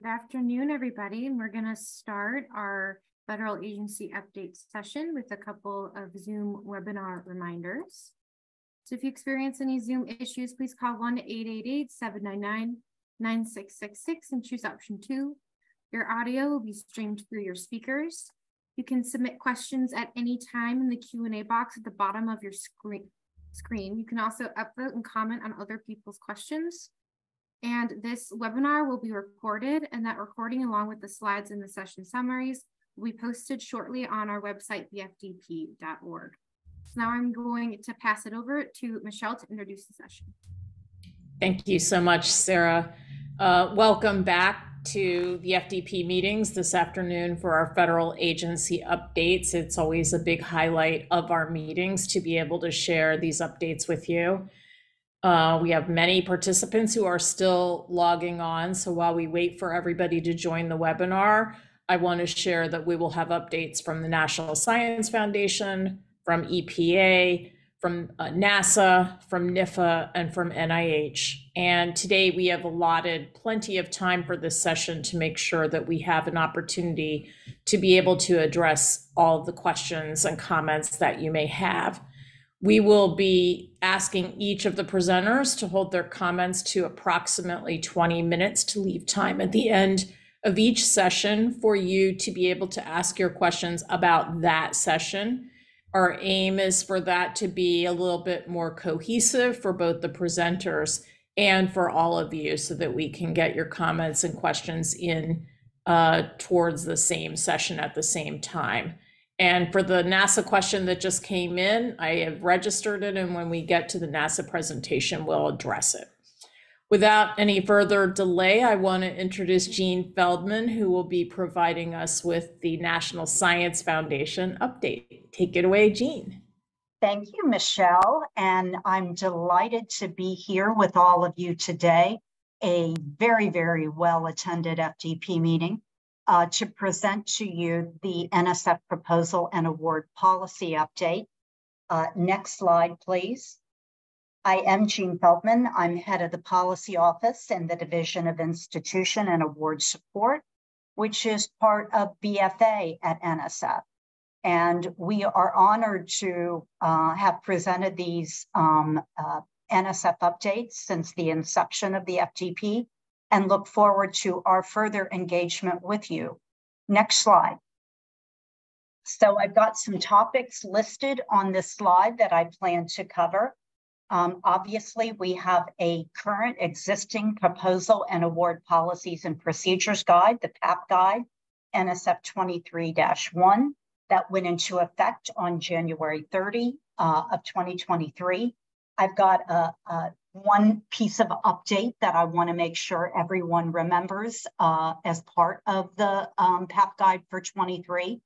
Good afternoon, everybody, and we're going to start our federal agency update session with a couple of Zoom webinar reminders. So if you experience any Zoom issues, please call 1-888-799-9666 and choose option 2. Your audio will be streamed through your speakers. You can submit questions at any time in the Q&A box at the bottom of your screen. You can also upvote and comment on other people's questions. And this webinar will be recorded, and that recording, along with the slides and the session summaries, will be posted shortly on our website, bfdp.org. So now I'm going to pass it over to Michelle to introduce the session. Thank you so much, Sarah. Welcome back to the FDP meetings this afternoon for our federal agency updates. It's always a big highlight of our meetings to be able to share these updates with you. We have many participants who are still logging on. So while we wait for everybody to join the webinar, I want to share that we will have updates from the National Science Foundation, from EPA, from NASA, from NIFA, and from NIH. And today we have allotted plenty of time for this session to make sure that we have an opportunity to be able to address all of the questions and comments that you may have. We will be asking each of the presenters to hold their comments to approximately 20 minutes to leave time at the end of each session for you to be able to ask your questions about that session. Our aim is for that to be a little bit more cohesive for both the presenters and for all of you so that we can get your comments and questions in towards the same session at the same time. And for the NASA question that just came in, I have registered it, and when we get to the NASA presentation, we'll address it. Without any further delay, I want to introduce Jean Feldman, who will be providing us with the National Science Foundation update. Take it away, Jean. Thank you, Michelle, and I'm delighted to be here with all of you today, a very, very well-attended FDP meeting. To present to you the NSF proposal and award policy update. Next slide, please. I am Jean Feldman. I'm head of the policy office in the Division of Institution and Award Support, which is part of BFA at NSF. And we are honored to have presented these NSF updates since the inception of the FDP, and look forward to our further engagement with you. Next slide. So I've got some topics listed on this slide that I plan to cover. Obviously, we have a current existing proposal and award policies and procedures guide, the PAP guide, NSF 23-1, that went into effect on January 30 of 2023. I've got one piece of update that I want to make sure everyone remembers as part of the PAP guide for 23.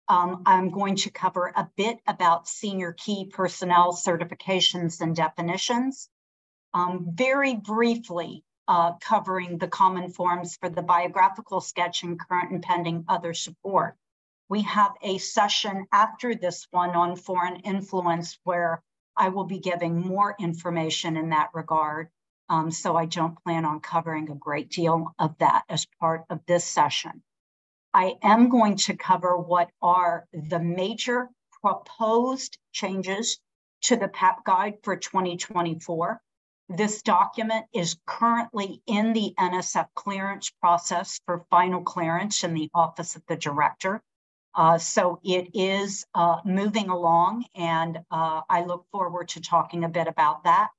I'm going to cover a bit about senior key personnel certifications and definitions. Very briefly covering the common forms for the biographical sketch and current and pending other support. We have a session after this one on foreign influence where I will be giving more information in that regard, so I don't plan on covering a great deal of that as part of this session. I am going to cover what are the major proposed changes to the PAP guide for 2024. This document is currently in the NSF clearance process for final clearance in the Office of the Director. So it is moving along, and I look forward to talking a bit about that.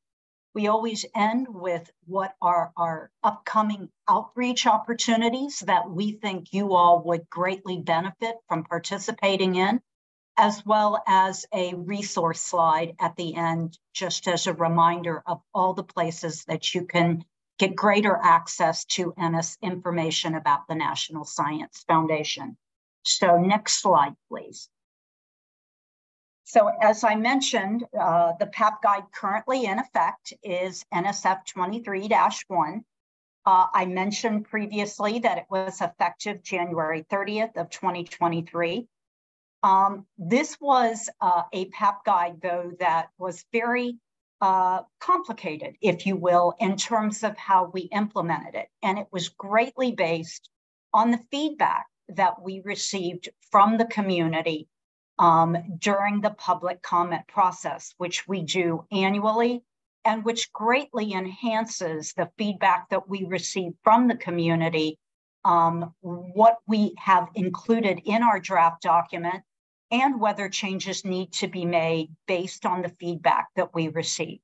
We always end with what are our upcoming outreach opportunities that we think you all would greatly benefit from participating in, as well as a resource slide at the end, just as a reminder of all the places that you can get greater access to information about the National Science Foundation. So next slide, please. So as I mentioned, the PAP guide currently in effect is NSF 23-1. I mentioned previously that it was effective January 30th of 2023. This was a PAP guide, though, that was very complicated, if you will, in terms of how we implemented it. And it was greatly based on the feedback that we received from the community during the public comment process, which we do annually, and which greatly enhances the feedback that we receive from the community, what we have included in our draft document, and whether changes need to be made based on the feedback that we received.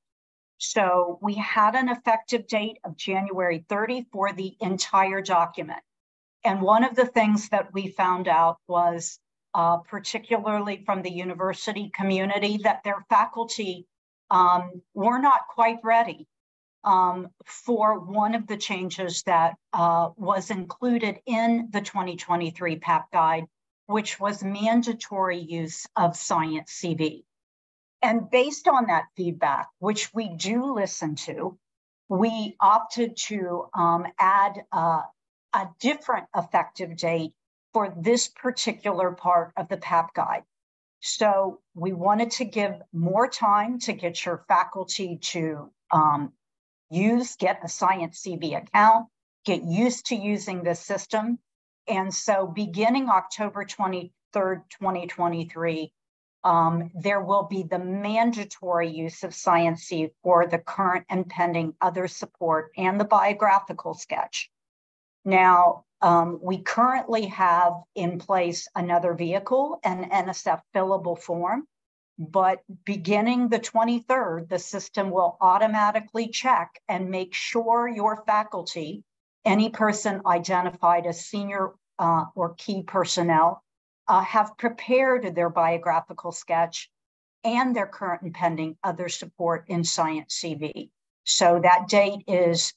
So we had an effective date of January 30 for the entire document. And one of the things that we found out was, particularly from the university community, that their faculty were not quite ready for one of the changes that was included in the 2023 PAP guide, which was mandatory use of Science CV. And based on that feedback, which we do listen to, we opted to add a different effective date for this particular part of the PAP guide. So we wanted to give more time to get your faculty to get a Science CV account, get used to using this system. And so beginning October 23rd, 2023, there will be the mandatory use of Science CV for the current and pending other support and the biographical sketch. Now, we currently have in place another vehicle, an NSF fillable form, but beginning the 23rd, the system will automatically check and make sure your faculty, any person identified as senior or key personnel, have prepared their biographical sketch and their current and pending other support in Science CV. So that date is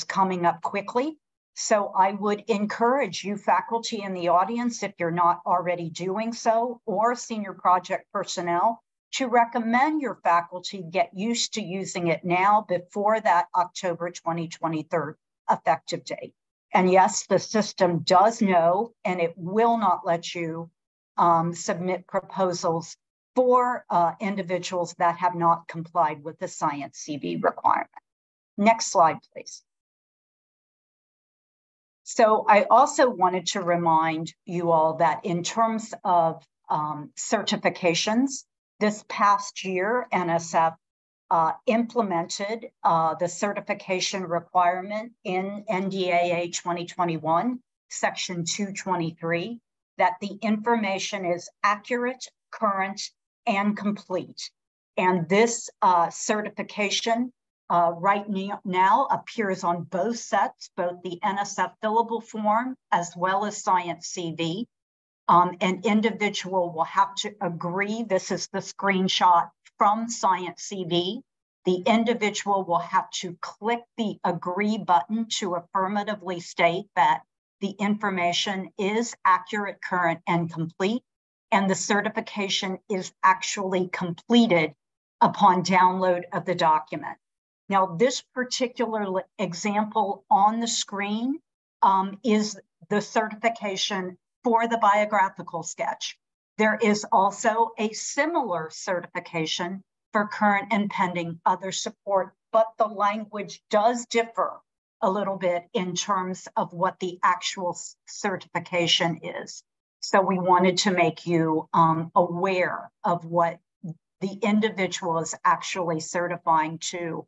coming up quickly. So I would encourage you faculty in the audience, if you're not already doing so, or senior project personnel, to recommend your faculty get used to using it now before that October 2023 effective date. And yes, the system does know, and it will not let you submit proposals for individuals that have not complied with the Science CV requirement. Next slide, please. So I also wanted to remind you all that in terms of certifications, this past year, NSF implemented the certification requirement in NDAA 2021, section 223, that the information is accurate, current, and complete. And this certification right now appears on both sets, both the NSF fillable form as well as Science CV. An individual will have to agree. This is the screenshot from Science CV. The individual will have to click the agree button to affirmatively state that the information is accurate, current, and complete, and the certification is actually completed upon download of the document. Now, this particular example on the screen is the certification for the biographical sketch. There is also a similar certification for current and pending other support, but the language does differ a little bit in terms of what the actual certification is. So we wanted to make you aware of what the individual is actually certifying to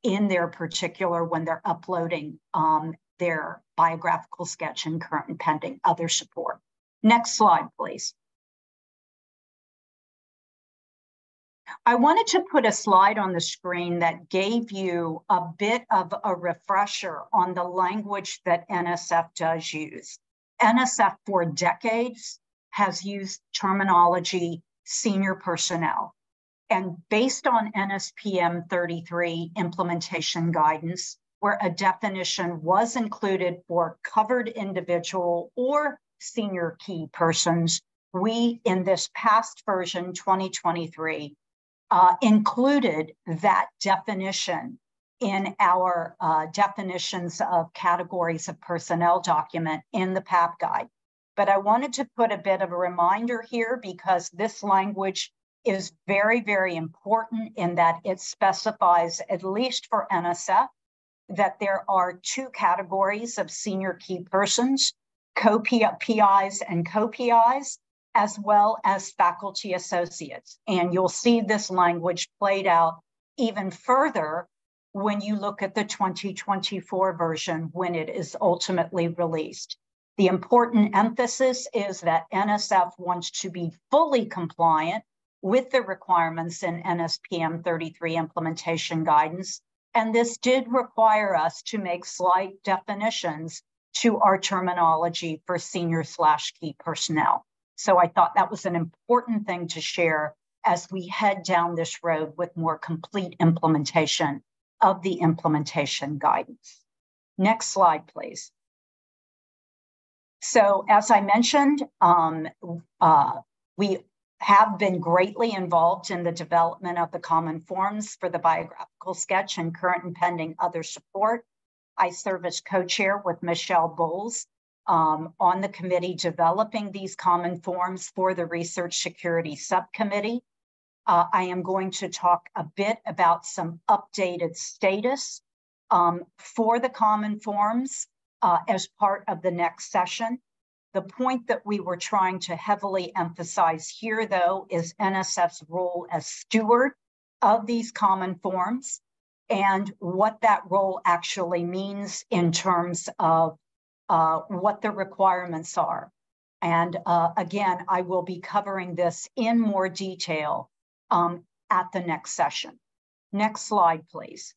in their particular when they're uploading their biographical sketch and current and pending other support. Next slide, please. I wanted to put a slide on the screen that gave you a bit of a refresher on the language that NSF does use. NSF for decades has used terminology senior personnel. And based on NSPM 33 implementation guidance, where a definition was included for covered individual or senior key persons, we, in this past version, 2023, included that definition in our definitions of categories of personnel document in the PAP guide. But I wanted to put a bit of a reminder here because this language is very, very important in that it specifies, at least for NSF, that there are two categories of senior key persons, co-PIs and co-PIs, as well as faculty associates. And you'll see this language played out even further when you look at the 2024 version when it is ultimately released. The important emphasis is that NSF wants to be fully compliant with the requirements in NSPM 33 implementation guidance. And this did require us to make slight definitions to our terminology for senior/key personnel. So I thought that was an important thing to share as we head down this road with more complete implementation of the implementation guidance. Next slide, please. So as I mentioned, we have been greatly involved in the development of the common forms for the biographical sketch and current and pending other support. I serve as co-chair with Michelle Bowles on the committee developing these common forms for the Research Security Subcommittee. I am going to talk a bit about some updated status for the common forms as part of the next session. The point that we were trying to heavily emphasize here, though, is NSF's role as steward of these common forms and what that role actually means in terms of what the requirements are. And again, I will be covering this in more detail at the next session. Next slide, please.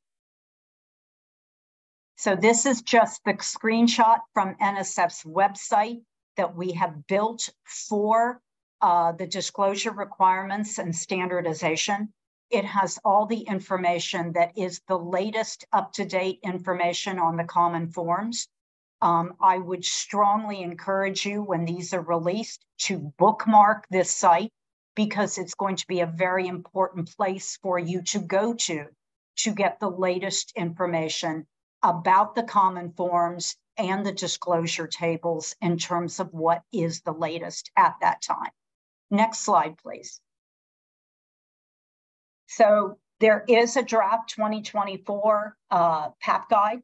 So this is just the screenshot from NSF's website that we have built for the disclosure requirements and standardization. It has all the information that is the latest up-to-date information on the common forms. I would strongly encourage you when these are released to bookmark this site because it's going to be a very important place for you to go to get the latest information about the common forms and the disclosure tables in terms of what is the latest at that time. Next slide, please. So there is a draft 2024 PAP guide.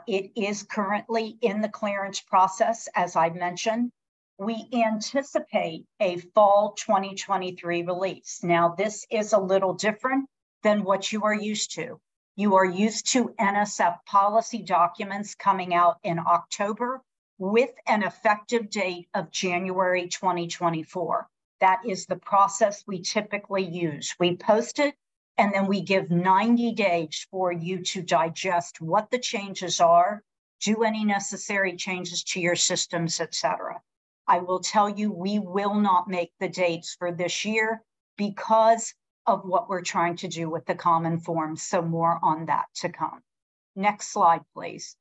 It is currently in the clearance process, as I mentioned. We anticipate a fall 2023 release. Now, this is a little different than what you are used to. You are used to NSF policy documents coming out in October with an effective date of January 2024. That is the process we typically use. We post it, and then we give 90 days for you to digest what the changes are, do any necessary changes to your systems, etc. I will tell you, we will not make the dates for this year because of what we're trying to do with the common forms. So more on that to come. Next slide, please.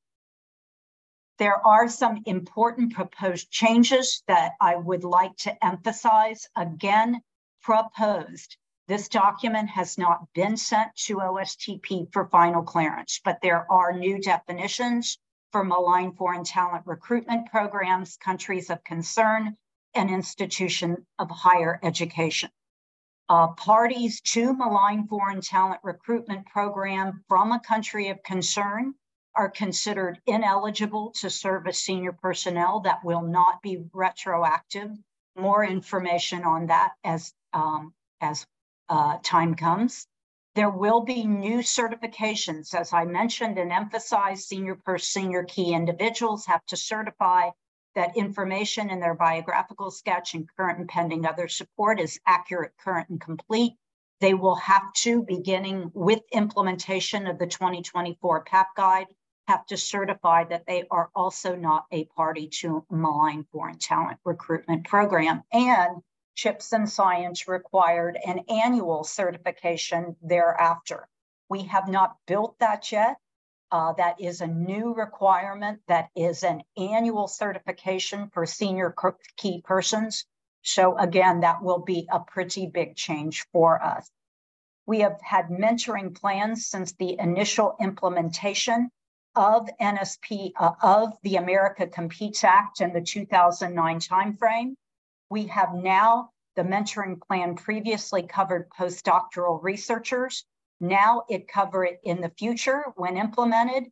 There are some important proposed changes that I would like to emphasize. Again, proposed. This document has not been sent to OSTP for final clearance, but there are new definitions for malign foreign talent recruitment programs, countries of concern, and institution of higher education. Parties to malign foreign talent recruitment program from a country of concern are considered ineligible to serve as senior personnel. That will not be retroactive. More information on that as time comes. There will be new certifications. As I mentioned and emphasized, senior key individuals have to certify that information in their biographical sketch and current and pending other support is accurate, current, and complete. They will have to, beginning with implementation of the 2024 PAP guide, have to certify that they are also not a party to a malign foreign talent recruitment program. And CHIPS and Science required an annual certification thereafter. We have not built that yet. That is a new requirement. That is an annual certification for senior key persons. So again, that will be a pretty big change for us. We have had mentoring plans since the initial implementation of NSP, of the America Competes Act in the 2009 timeframe. We have now The mentoring plan previously covered postdoctoral researchers. Now it covers it in the future when implemented.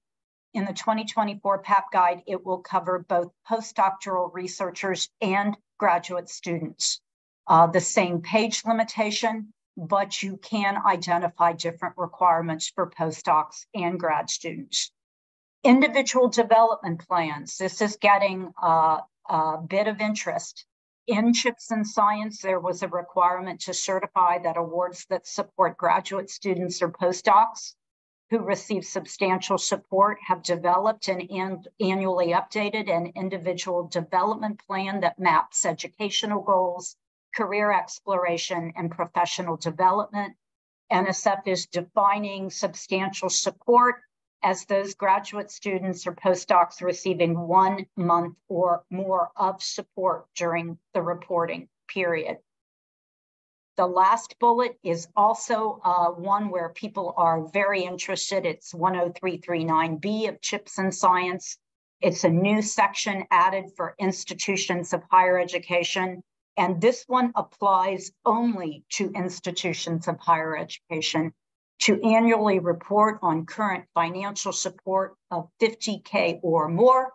In the 2024 PAP guide, it will cover both postdoctoral researchers and graduate students. The same page limitation, but you can identify different requirements for postdocs and grad students. Individual development plans. This is getting a bit of interest. In CHIPS and Science, there was a requirement to certify that awards that support graduate students or postdocs who receive substantial support have developed and annually updated an individual development plan that maps educational goals, career exploration, and professional development. NSF is defining substantial support as those graduate students or postdocs receiving 1 month or more of support during the reporting period. The last bullet is also one where people are very interested. It's 10339B of CHIPS and Science. It's a new section added for institutions of higher education. And this one applies only to institutions of higher education to annually report on current financial support of $50K or more,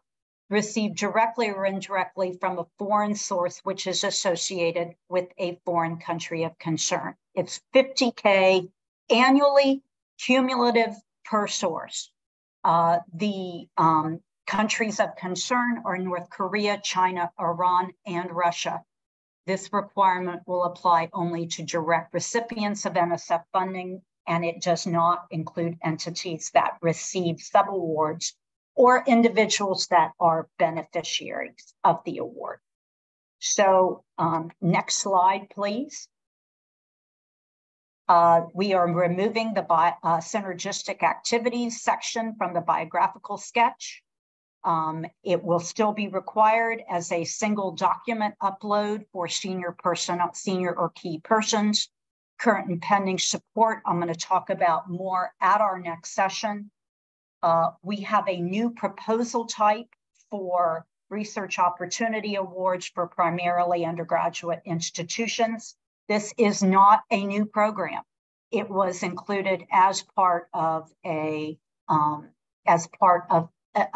received directly or indirectly from a foreign source which is associated with a foreign country of concern. It's $50K annually, cumulative per source. The countries of concern are North Korea, China, Iran, and Russia. This requirement will apply only to direct recipients of NSF funding, and it does not include entities that receive subawards or individuals that are beneficiaries of the award. So next slide, please. We are removing the synergistic activities section from the biographical sketch. It will still be required as a single document upload for senior or key persons. Current and pending support, I'm going to talk about more at our next session. We have a new proposal type for research opportunity awards for primarily undergraduate institutions. This is not a new program. It was included as part of a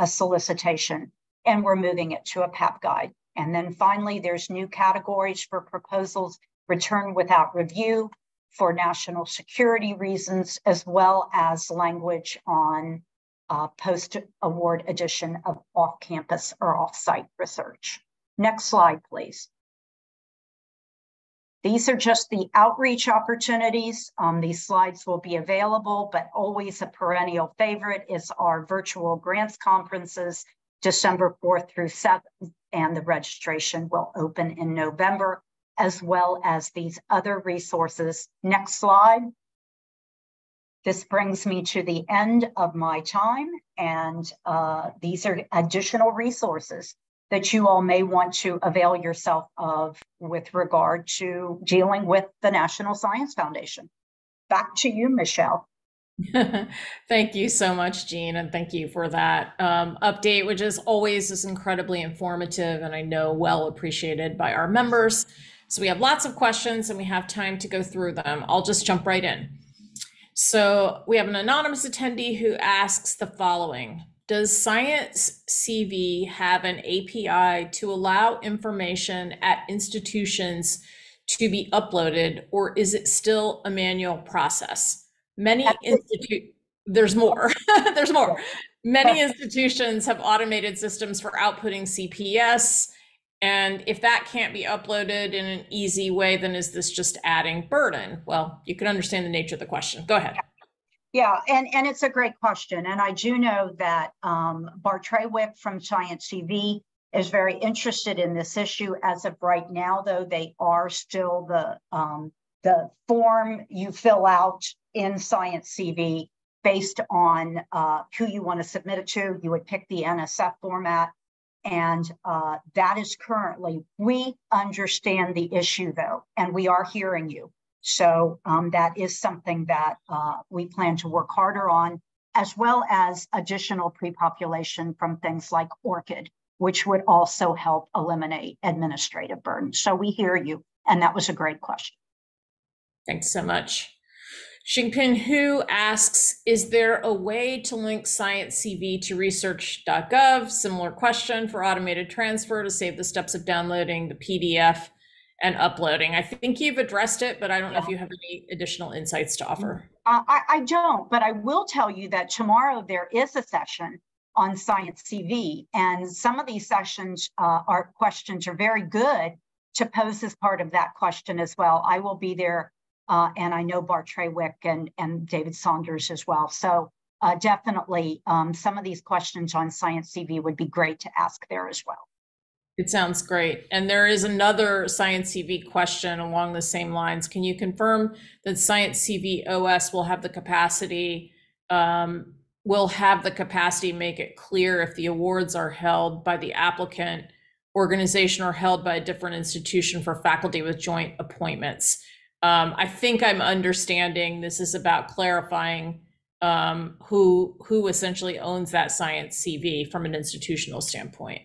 solicitation, and we're moving it to a PAP guide. And then finally, there's new categories for proposals returned without review for national security reasons, as well as language on post-award addition of off-campus or off-site research. Next slide, please. These are just the outreach opportunities. These slides will be available, but always a perennial favorite is our virtual grants conferences, December 4th through 7th, and the registration will open in November, as well as these other resources. Next slide. This brings me to the end of my time, and these are additional resources that you all may want to avail yourself of with regard to dealing with the National Science Foundation. Back to you, Michelle. Thank you so much, Jean, and thank you for that update, which is always is incredibly informative and I know well appreciated by our members. So we have lots of questions and we have time to go through them. I'll just jump right in. So we have an anonymous attendee who asks the following. Does Science CV have an API to allow information at institutions to be uploaded, or is it still a manual process? Many there's more. There's more. Many institutions have automated systems for outputting CPS. And if that can't be uploaded in an easy way, then is this just adding burden? Well, you can understand the nature of the question. Go ahead. Yeah, and it's a great question. And I do know that Bartrewick from Science CV is very interested in this issue. As of right now, though, they are still the form you fill out in Science CV based on who you want to submit it to. You would pick the NSF format. And that is currently, we understand the issue, though, and we are hearing you. So that is something that we plan to work harder on, as well as additional pre-population from things like ORCID, which would also help eliminate administrative burden. So we hear you. And that was a great question. Thanks so much. Xingpin Hu asks, is there a way to link Science CV to research.gov? Similar question for automated transfer to save the steps of downloading the PDF and uploading. I think you've addressed it, but I don't know if you have any additional insights to offer. I don't, but I will tell you that tomorrow there is a session on Science CV, and some of these sessions questions are very good to pose as part of that question as well. I will be there, and I know Bart Trawick and David Saunders as well. So definitely some of these questions on Science CV would be great to ask there as well. It sounds great. And there is another Science CV question along the same lines. Can you confirm that Science CV OS will have the capacity to make it clear if the awards are held by the applicant organization or held by a different institution for faculty with joint appointments? I think I'm understanding this is about clarifying who essentially owns that Science CV from an institutional standpoint.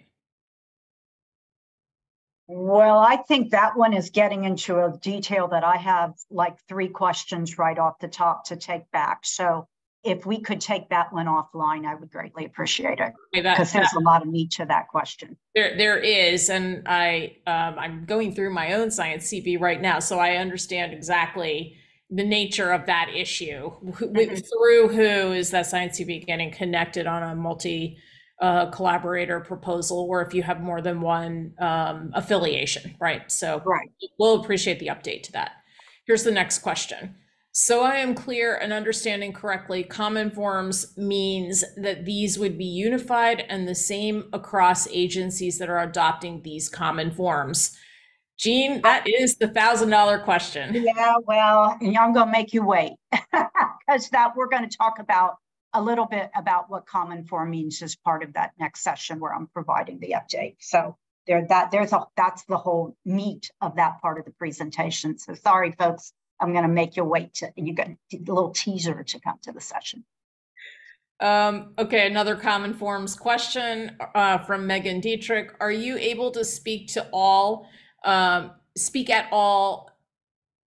Well, I think that one is getting into a detail that I have like 3 questions right off the top to take back. So if we could take that one offline, I would greatly appreciate it, because there's a lot of meat to that question. There is, and I'm going through my own Science CV right now, so I understand exactly the nature of that issue. Through who is that Science CV getting connected on a multi collaborator proposal, or if you have more than one affiliation, right? So we'll appreciate the update to that. Here's the next question. So I am clear and understanding correctly, common forms means that these would be unified and the same across agencies that are adopting these common forms. Jean, that is the $1,000 question. Yeah, well, I'm going to make you wait, because we're going to talk about a little bit about what common form means as part of that next session where I'm providing the update. So that's the whole meat of that part of the presentation. So sorry, folks, I'm going to make you wait you get a little teaser to come to the session. Okay, another common forms question from Megan Dietrich. Are you able to speak at all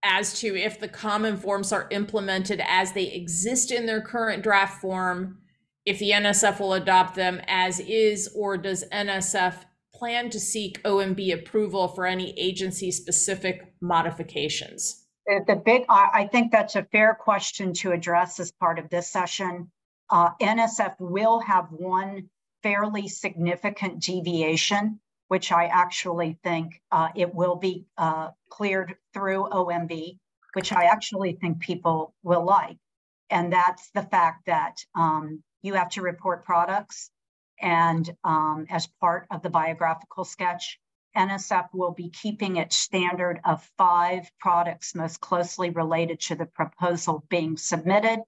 as to if the common forms are implemented as they exist in their current draft form, if the NSF will adopt them as is, or does NSF plan to seek OMB approval for any agency-specific modifications? I think that's a fair question to address as part of this session. NSF will have one fairly significant deviation, which I actually think it will be cleared through OMB, which I actually think people will like. And that's the fact that you have to report products, and as part of the biographical sketch, NSF will be keeping its standard of 5 products most closely related to the proposal being submitted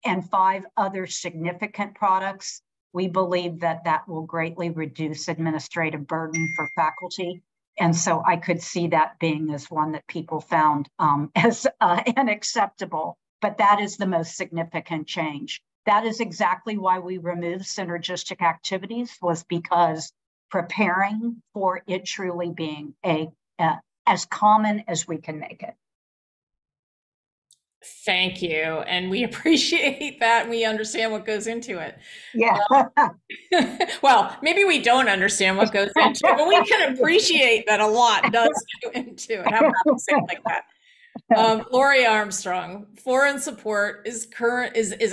and 5 other significant products. We believe that will greatly reduce administrative burden for faculty. And so I could see that being as one that people found as unacceptable, but that is the most significant change. That is exactly why we removed synergistic activities, was because preparing for it truly being as common as we can make it. Thank you. And we appreciate that. We understand what goes into it. Yeah. Well, maybe we don't understand what goes into it, but we can appreciate that a lot does go into it. How about we say it like that? Lori Armstrong, foreign support is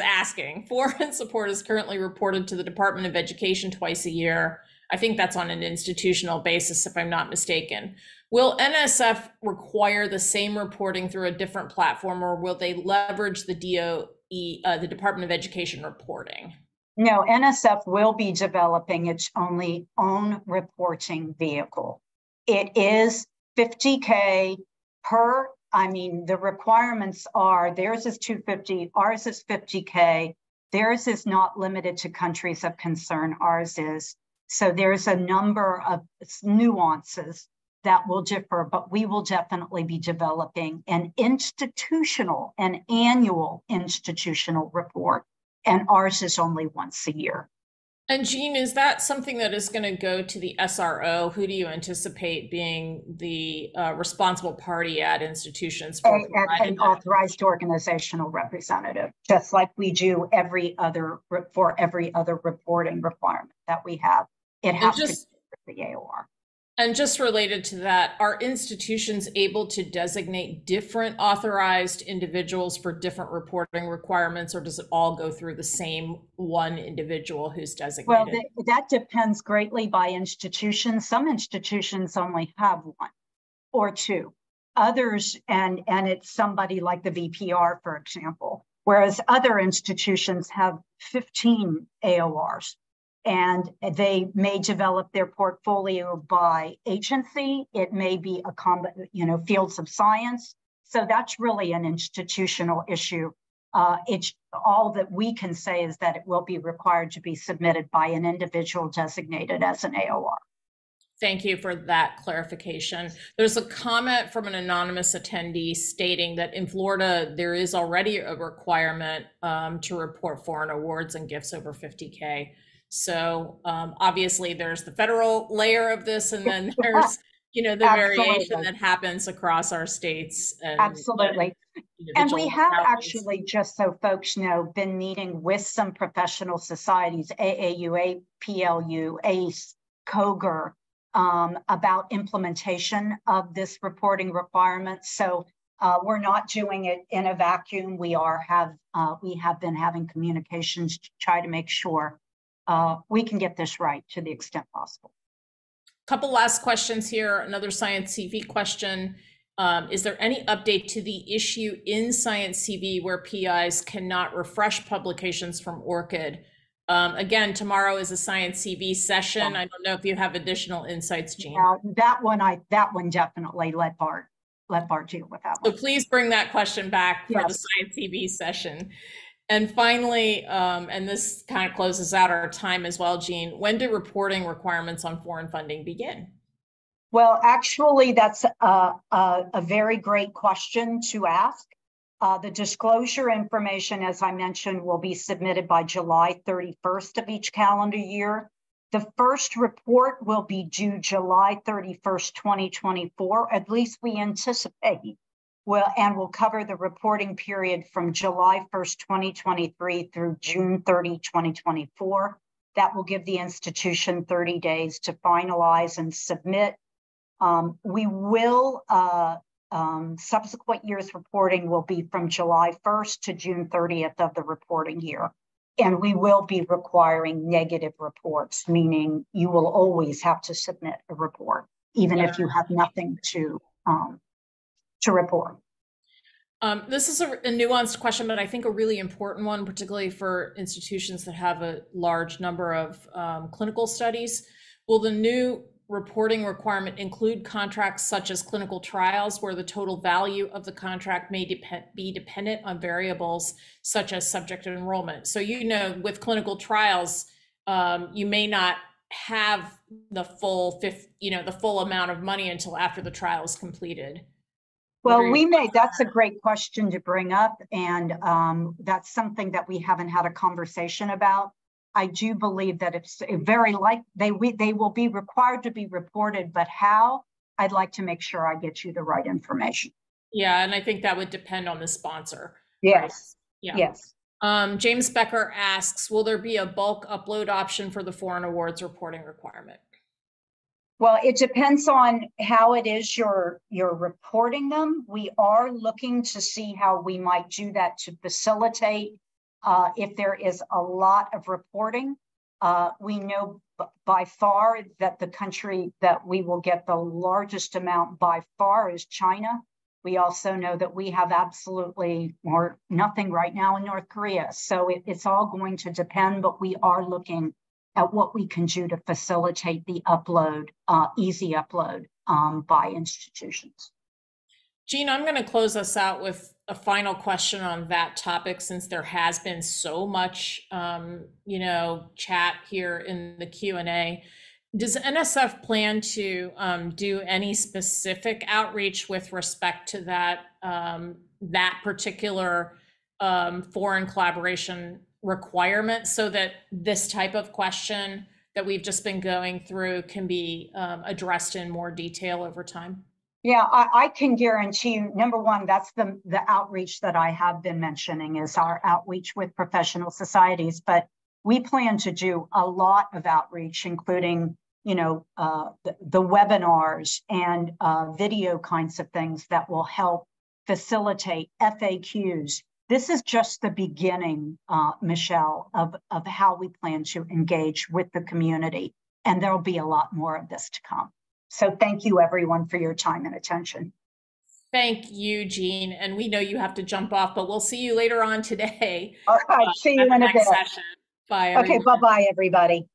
asking. Foreign support is currently reported to the Department of Education twice a year. I think that's on an institutional basis, if I'm not mistaken. Will NSF require the same reporting through a different platform, or will they leverage the DOE, the Department of Education reporting? No, NSF will be developing its own reporting vehicle. It is $50K per. The requirements are, theirs is $250, ours is $50K. Theirs is not limited to countries of concern, ours is. So there's a number of nuances that will differ, but we will definitely be developing an annual institutional report, and ours is only once a year. And Jean, is that something that is going to go to the SRO? Who do you anticipate being the responsible party at institutions for providing An authorized organizational representative, just like we do for every other reporting requirement that we have. It has to be the AOR. And just related to that, are institutions able to designate different authorized individuals for different reporting requirements, or does it all go through the same one individual who's designated? Well, that depends greatly by institution. Some institutions only have one or two. Others, and it's somebody like the VPR, for example, whereas other institutions have 15 AORs. And they may develop their portfolio by agency. It may be fields of science. So that's really an institutional issue. It's all that we can say is that it will be required to be submitted by an individual designated as an AOR. Thank you for that clarification. There's a comment from an anonymous attendee stating that in Florida, there is already a requirement to report foreign awards and gifts over 50K. So obviously there's the federal layer of this, and then there's, the variation that happens across our states. And, absolutely. And we have actually, just so folks know, been meeting with some professional societies, AAU, APLU, ACE, COGR, about implementation of this reporting requirement. So we're not doing it in a vacuum. We have been having communications to try to make sure we can get this right to the extent possible. Couple last questions here. Another Science CV question. Is there any update to the issue in Science CV where PIs cannot refresh publications from ORCID? Again, tomorrow is a Science CV session. I don't know if you have additional insights, Jean. That one definitely let Bart deal with that one. So please bring that question back for the Science CV session. And finally, and this kind of closes out our time as well, Jean, when do reporting requirements on foreign funding begin? Well, actually, that's a very great question to ask. The disclosure information, as I mentioned, will be submitted by July 31st of each calendar year. The first report will be due July 31st, 2024, at least we anticipate. And will cover the reporting period from July 1st, 2023 through June 30, 2024. That will give the institution 30 days to finalize and submit. We will, subsequent years reporting will be from July 1st to June 30th of the reporting year. And we will be requiring negative reports, meaning you will always have to submit a report, even if you have nothing to report. This is a nuanced question, but I think a really important one, particularly for institutions that have a large number of clinical studies. Will the new reporting requirement include contracts such as clinical trials, where the total value of the contract may be dependent on variables such as subject enrollment? So, with clinical trials, you may not have the full amount of money until after the trial is completed. Well, that's a great question to bring up. And that's something that we haven't had a conversation about. I do believe that it's very they will be required to be reported, but how? I'd like to make sure I get you the right information. Yeah, and I think that would depend on the sponsor. Yes. Right? Yeah. Yes. James Becker asks, will there be a bulk upload option for the foreign awards reporting requirement? Well, it depends on how it is you're reporting them. We are looking to see how we might do that to facilitate if there is a lot of reporting. We know by far that the country that we will get the largest amount by far is China. We also know that we have absolutely or nothing right now in North Korea. So it's all going to depend, but we are looking at what we can do to facilitate the upload, easy upload by institutions. Jean, I'm going to close us out with a final question on that topic, since there has been so much, chat here in the Q&A. Does NSF plan to do any specific outreach with respect to that particular foreign collaboration requirement so that this type of question that we've just been going through can be addressed in more detail over time? Yeah, I can guarantee you, number one, that's the outreach that I have been mentioning is our outreach with professional societies, but we plan to do a lot of outreach, including, the webinars and video kinds of things that will help facilitate FAQs. This is just the beginning, Michelle, of how we plan to engage with the community. And there'll be a lot more of this to come. So thank you, everyone, for your time and attention. Thank you, Jean. And we know you have to jump off, but we'll see you later on today. All right, see you in a bit. Session. Bye, everyone. Okay, bye-bye, everybody.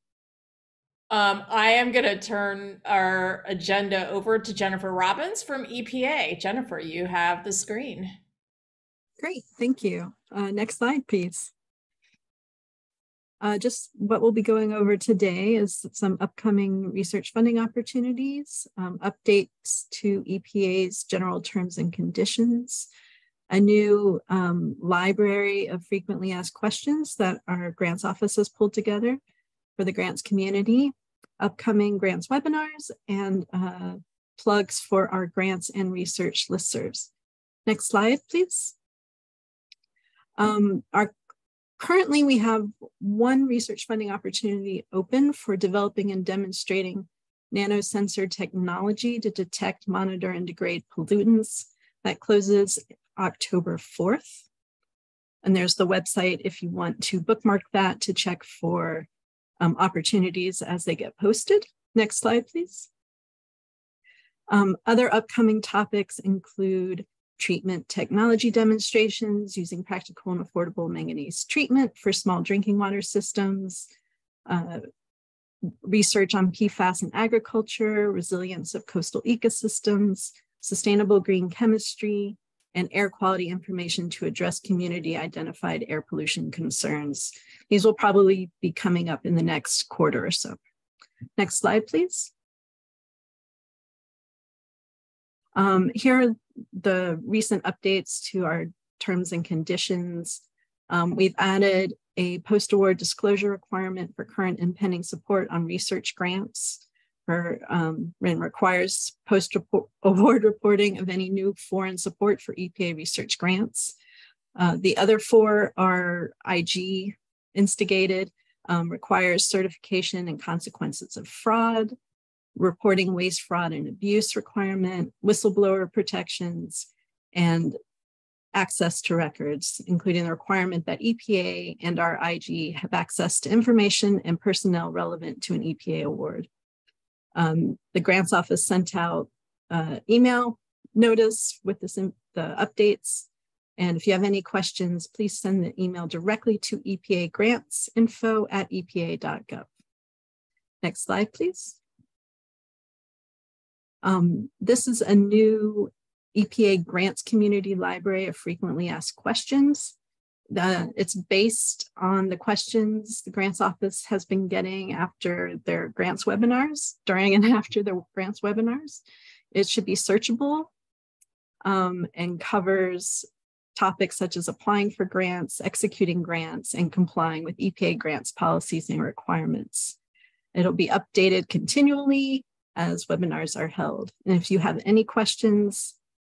I am going to turn our agenda over to Jennifer Robbins from EPA. Jennifer, you have the screen. Great, thank you. Next slide, please. Just what we'll be going over today is some upcoming research funding opportunities, updates to EPA's general terms and conditions, a new library of frequently asked questions that our grants office has pulled together for the grants community, upcoming grants webinars, and plugs for our grants and research listservs. Next slide, please. Currently, we have one research funding opportunity open for developing and demonstrating nanosensor technology to detect, monitor, and degrade pollutants. That closes October 4th. And there's the website if you want to bookmark that to check for opportunities as they get posted. Next slide, please. Other upcoming topics include treatment technology demonstrations using practical and affordable manganese treatment for small drinking water systems, research on PFAS in agriculture, resilience of coastal ecosystems, sustainable green chemistry, and air quality information to address community identified air pollution concerns. These will probably be coming up in the next quarter or so. Next slide, please. Here are the recent updates to our terms and conditions. We've added a post-award disclosure requirement for current and pending support on research grants and requires post-award reporting of any new foreign support for EPA research grants. The other four are IG instigated, requires certification and consequences of fraud, reporting waste, fraud, and abuse requirement, whistleblower protections, and access to records, including the requirement that EPA and our IG have access to information and personnel relevant to an EPA award. The grants office sent out email notice with the updates. And if you have any questions, please send the email directly to epagrantsinfo@epa.gov. Next slide, please. This is a new EPA grants community library of frequently asked questions. It's based on the questions the grants office has been getting after their grants webinars, during and after the grants webinars. It should be searchable and covers topics such as applying for grants, executing grants, and complying with EPA grants policies and requirements. It'll be updated continually as webinars are held. And if you have any questions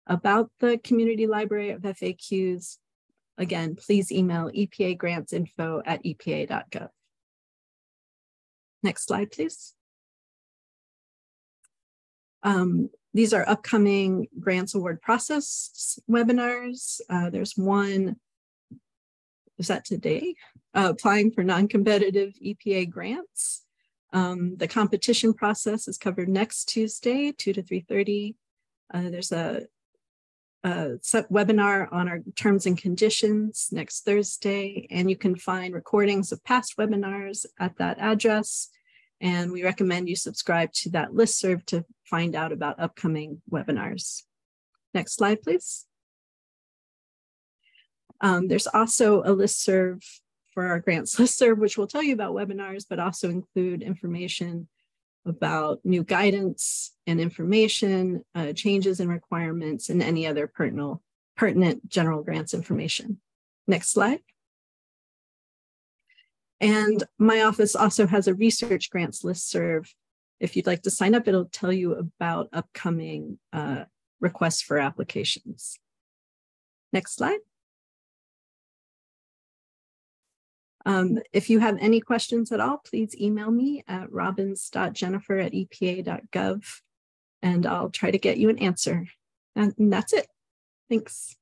about the community library of FAQs, again, please email epagrantsinfo@epa.gov. Next slide, please. These are upcoming grants award process webinars. There's one, is that today? Applying for non-competitive EPA grants. The competition process is covered next Tuesday, 2 to 3:30. There's a webinar on our terms and conditions next Thursday, and you can find recordings of past webinars at that address. And we recommend you subscribe to that listserv to find out about upcoming webinars. Next slide, please. There's also a listserv for our grants listserv, which will tell you about webinars, but also include information about new guidance and information, changes in requirements, and any other pertinent general grants information. Next slide. And my office also has a research grants listserv. If you'd like to sign up, it'll tell you about upcoming requests for applications. Next slide. If you have any questions at all, please email me at robbins.jennifer@epa.gov, and I'll try to get you an answer. And that's it. Thanks.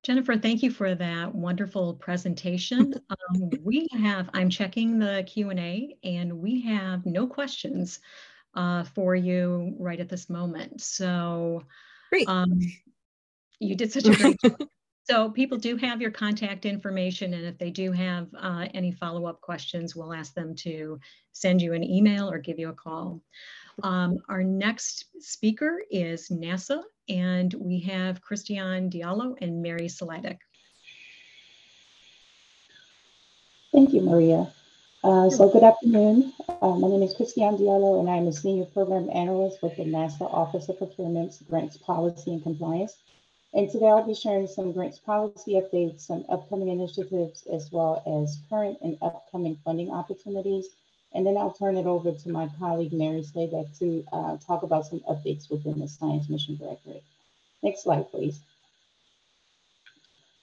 Jennifer, thank you for that wonderful presentation. I'm checking the Q&A, and we have no questions for you right at this moment. So great. You did such a great job. So people do have your contact information, and if they do have any follow-up questions, we'll ask them to send you an email or give you a call. Our next speaker is NASA, and we have Christiane Diallo and Mary Sladek. Thank you, Maria. So good afternoon. My name is Christiane Diallo, and I'm a Senior Program Analyst with the NASA Office of Procurement's Grants Policy and Compliance. And today I'll be sharing some grants policy updates, some upcoming initiatives, as well as current and upcoming funding opportunities. And then I'll turn it over to my colleague, Mary Sladek, to talk about some updates within the Science Mission Directorate. Next slide, please.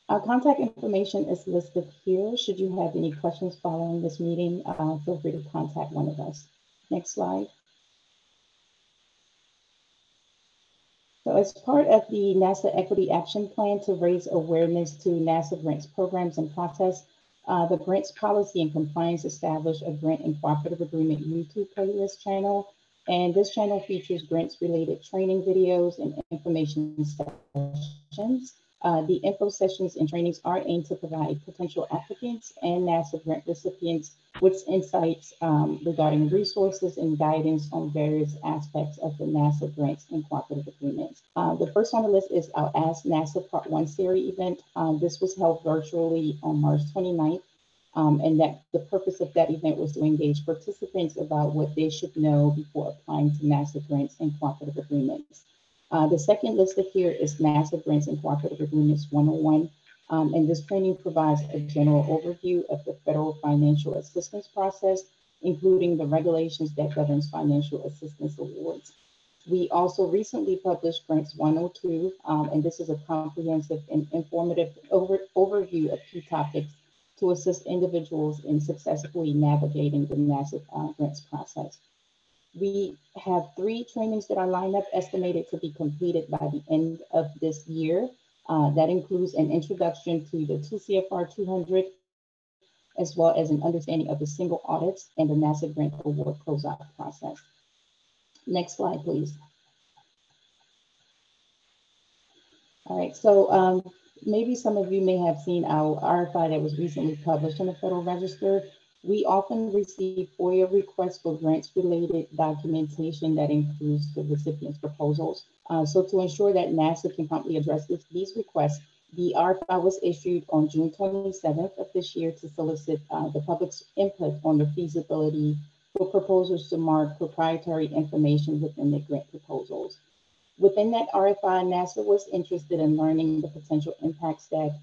Our contact information is listed here. Should you have any questions following this meeting, feel free to contact one of us. Next slide. So as part of the NASA Equity Action Plan to raise awareness to NASA grants programs and process, the Grants Policy and Compliance established a Grant and Cooperative Agreement YouTube playlist channel. And this channel features grants-related training videos and information sessions. The info sessions and trainings are aimed to provide potential applicants and NASA grant recipients with insights regarding resources and guidance on various aspects of the NASA grants and cooperative agreements. The first on the list is our Ask NASA Part 1 series event. This was held virtually on March 29th. And that the purpose of that event was to engage participants about what they should know before applying to NASA grants and cooperative agreements. The second listed here is NASA Grants and Cooperative Agreements 101. And this training provides a general overview of the federal financial assistance process, including the regulations that governs financial assistance awards. We also recently published Grants 102, and this is a comprehensive and informative overview of key topics to assist individuals in successfully navigating the NASA grants process. We have 3 trainings that are lined up, estimated to be completed by the end of this year. That includes an introduction to the 2 CFR 200, as well as an understanding of the single audits and the NASA grant award closeout process. Next slide, please. All right, so maybe some of you may have seen our RFI that was recently published in the Federal Register. We often receive FOIA requests for grants-related documentation that includes the recipient's proposals. So to ensure that NASA can promptly address these requests, the RFI was issued on June 27th of this year to solicit the public's input on the feasibility for proposals to mark proprietary information within the grant proposals. Within that RFI, NASA was interested in learning the potential impacts that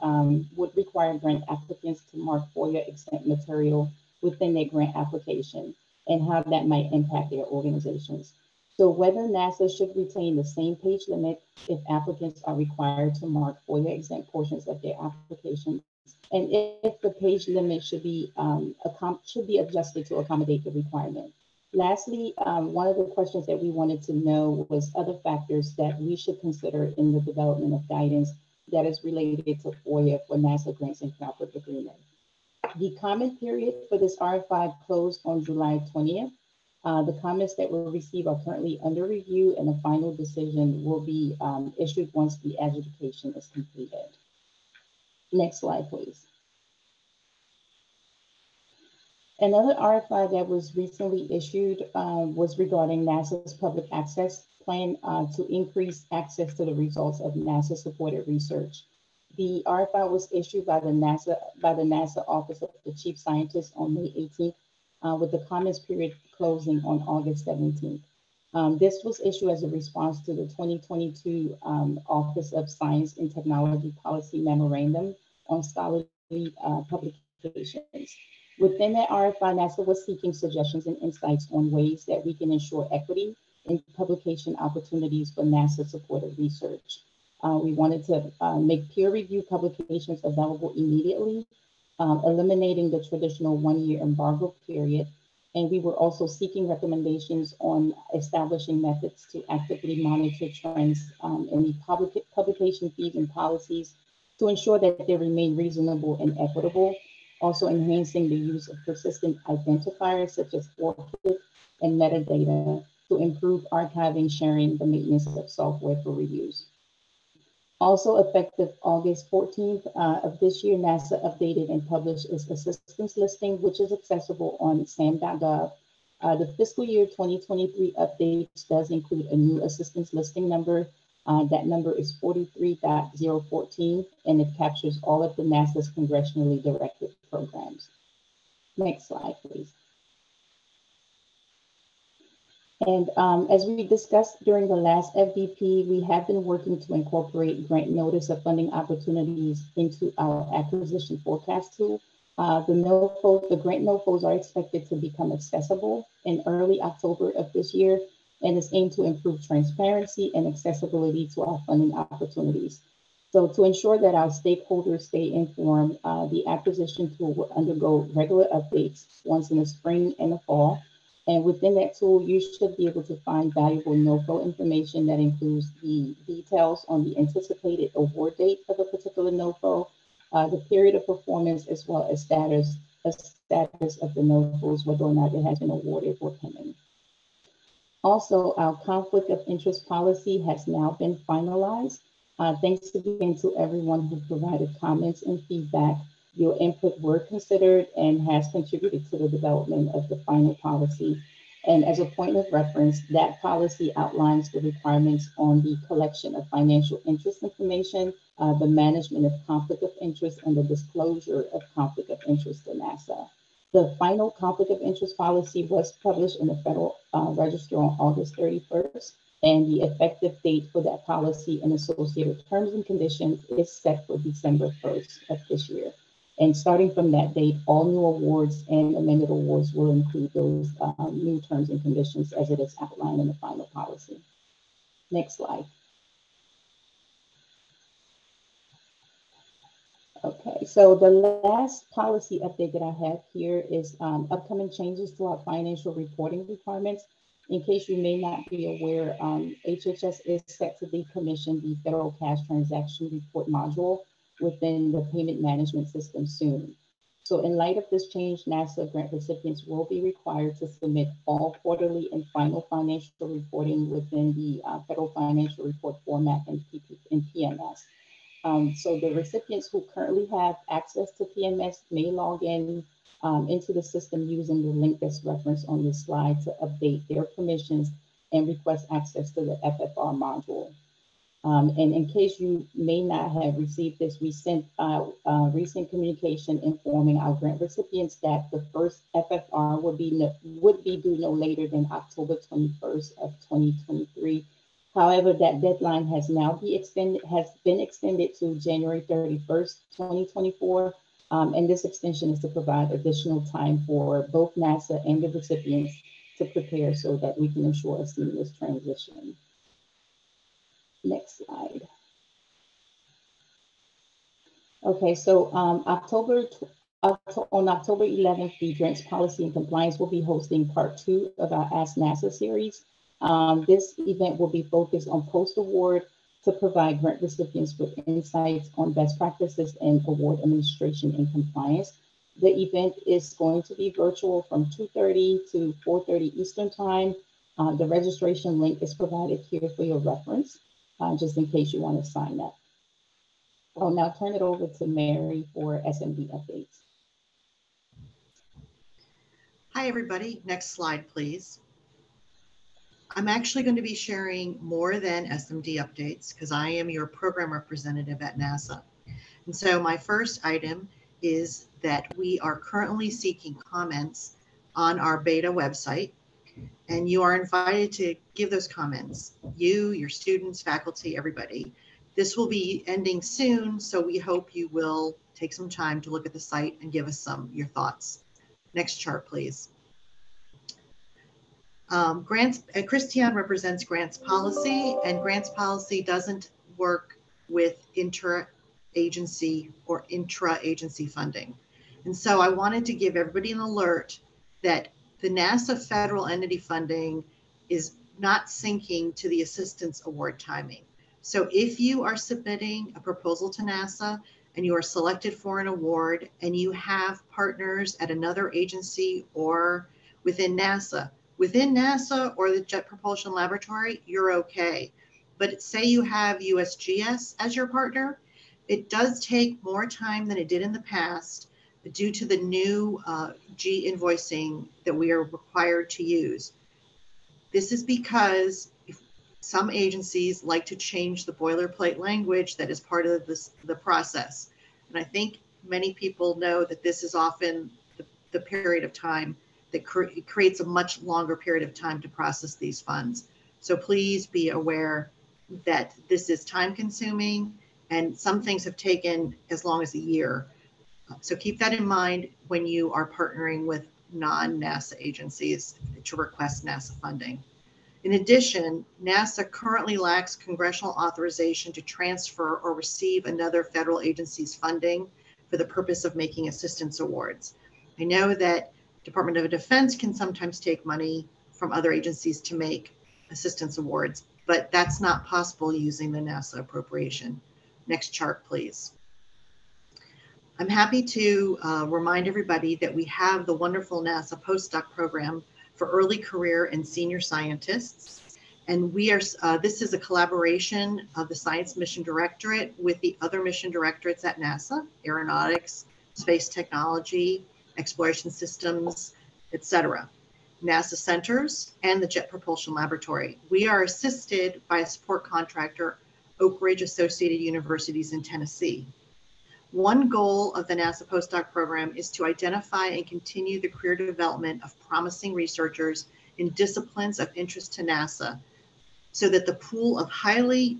would require grant applicants to mark FOIA exempt material within their grant application and how that might impact their organizations. So whether NASA should retain the same page limit if applicants are required to mark FOIA exempt portions of their applications, and if the page limit should be adjusted to accommodate the requirement. Lastly, one of the questions that we wanted to know was other factors that we should consider in the development of guidance that is related to FOIA for NASA grants and cooperative agreements. The comment period for this RFI closed on July 20th. The comments that were received are currently under review, and a final decision will be issued once the adjudication is completed. Next slide, please. Another RFI that was recently issued was regarding NASA's public access plan to increase access to the results of NASA-supported research. The RFI was issued by the NASA Office of the Chief Scientist on May 18th, with the comments period closing on August 17th. This was issued as a response to the 2022 Office of Science and Technology Policy Memorandum on Scholarly Publications. Within that RFI, NASA was seeking suggestions and insights on ways that we can ensure equity in publication opportunities for NASA-supported research. We wanted to make peer-reviewed publications available immediately, eliminating the traditional one-year embargo period. And we were also seeking recommendations on establishing methods to actively monitor trends in the publication fees and policies to ensure that they remain reasonable and equitable, also enhancing the use of persistent identifiers such as ORCID and metadata to improve archiving, sharing, the maintenance of software for reviews. Also effective August 14th of this year, NASA updated and published its assistance listing, which is accessible on sam.gov. The fiscal year 2023 updates does include a new assistance listing number. That number is 43.014, and it captures all of the NASA's congressionally directed programs. Next slide, please. And as we discussed during the last FDP, we have been working to incorporate grant notice of funding opportunities into our acquisition forecast tool. The grant NOFOs are expected to become accessible in early October of this year, and is aimed to improve transparency and accessibility to our funding opportunities. So to ensure that our stakeholders stay informed, the acquisition tool will undergo regular updates once in the spring and the fall. And within that tool, you should be able to find valuable NOFO information that includes the details on the anticipated award date of a particular NOFO, the period of performance, as well as status of the NOFOs, whether or not it has been awarded or pending. Also, our conflict of interest policy has now been finalized. Thanks again to everyone who provided comments and feedback. Your input were considered and has contributed to the development of the final policy. And as a point of reference, that policy outlines the requirements on the collection of financial interest information, the management of conflict of interest, and the disclosure of conflict of interest to NASA. The final conflict of interest policy was published in the Federal Register on August 31st, and the effective date for that policy and associated terms and conditions is set for December 1st of this year. And starting from that date, all new awards and amended awards will include those new terms and conditions as it is outlined in the final policy. Next slide. Okay, so the last policy update that I have here is upcoming changes to our financial reporting requirements. In case you may not be aware, HHS is set to decommission the federal cash transaction report module within the payment management system soon. So in light of this change, NASA grant recipients will be required to submit all quarterly and final financial reporting within the federal financial report format and PMS. So the recipients who currently have access to PMS may log in into the system using the link that's referenced on this slide to update their permissions and request access to the FFR module. And in case you may not have received this, we sent recent communication informing our grant recipients that the first FFR would be due no later than October 21st of 2023. However, that deadline has now been extended to January 31st, 2024. And this extension is to provide additional time for both NASA and the recipients to prepare so that we can ensure a seamless transition. Next slide. Okay, so on October 11th, the Grants Policy and Compliance will be hosting part 2 of our Ask NASA series. This event will be focused on post-award to provide grant recipients with insights on best practices in award administration and compliance. The event is going to be virtual from 2:30 to 4:30 Eastern Time. The registration link is provided here for your reference, just in case you want to sign up. I'll now turn it over to Mary for SMD updates. Hi, everybody. Next slide, please. I'm actually going to be sharing more than SMD updates because I am your program representative at NASA. And so my first item is that we are currently seeking comments on our beta website. And you are invited to give those comments. You, your students, faculty, everybody. This will be ending soon, so we hope you will take some time to look at the site and give us your thoughts. Next chart, please. Christiane represents grants policy, and grants policy doesn't work with inter-agency or intra-agency funding. And so I wanted to give everybody an alert that the NASA federal entity funding is not syncing to the assistance award timing. So if you are submitting a proposal to NASA and you are selected for an award and you have partners at another agency or within NASA or the Jet Propulsion Laboratory, you're okay. But say you have USGS as your partner, it does take more time than it did in the past due to the new G invoicing that we are required to use. This is because some agencies like to change the boilerplate language that is part of the process. And I think many people know that this is often the period of time that creates a much longer period of time to process these funds. So please be aware that this is time consuming and some things have taken as long as a year. So keep that in mind when you are partnering with non-NASA agencies to request NASA funding. In addition, NASA currently lacks congressional authorization to transfer or receive another federal agency's funding for the purpose of making assistance awards. I know that Department of Defense can sometimes take money from other agencies to make assistance awards, but that's not possible using the NASA appropriation. Next chart, please. I'm happy to remind everybody that we have the wonderful NASA postdoc program for early career and senior scientists. And we are, this is a collaboration of the Science Mission Directorate with the other mission directorates at NASA, Aeronautics, Space Technology, Exploration Systems, etc., NASA centers, and the Jet Propulsion Laboratory. We are assisted by a support contractor, Oak Ridge Associated Universities in Tennessee. One goal of the NASA postdoc program is to identify and continue the career development of promising researchers in disciplines of interest to NASA, so that the pool of highly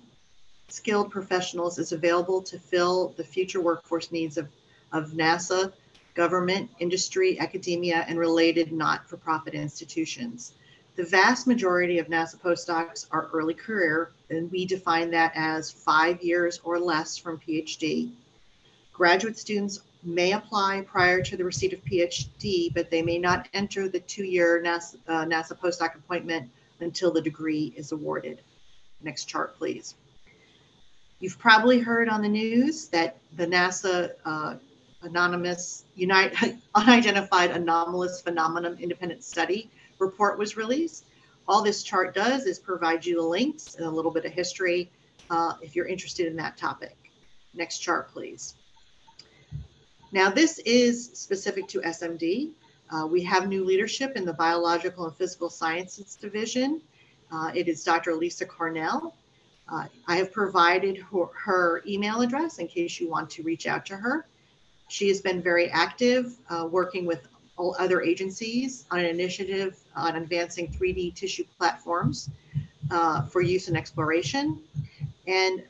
skilled professionals is available to fill the future workforce needs of NASA, government, industry, academia, and related not-for-profit institutions. The vast majority of NASA postdocs are early career, and we define that as 5 years or less from PhD. Graduate students may apply prior to the receipt of PhD, but they may not enter the 2-year NASA postdoc appointment until the degree is awarded. Next chart, please. You've probably heard on the news that the NASA Unidentified Anomalous Phenomenon Independent Study report was released. All this chart does is provide you the links and a little bit of history if you're interested in that topic. Next chart, please. Now, this is specific to SMD. We have new leadership in the Biological and Physical Sciences Division. It is Dr. Lisa Cornell. I have provided her email address in case you want to reach out to her. She has been very active working with all other agencies on an initiative on advancing 3D tissue platforms for use in exploration. And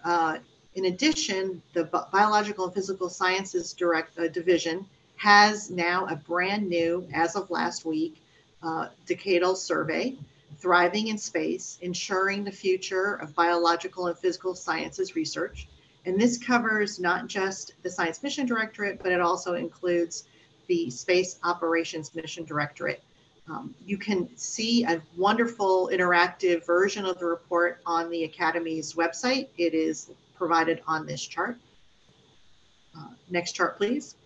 in addition, the Biological and Physical Sciences Division has now a brand new, as of last week, decadal survey, Thriving in Space, Ensuring the Future of Biological and Physical Sciences Research. And this covers not just the Science Mission Directorate, but it also includes the Space Operations Mission Directorate. You can see a wonderful interactive version of the report on the Academy's website. It is provided on this chart. Next chart, please.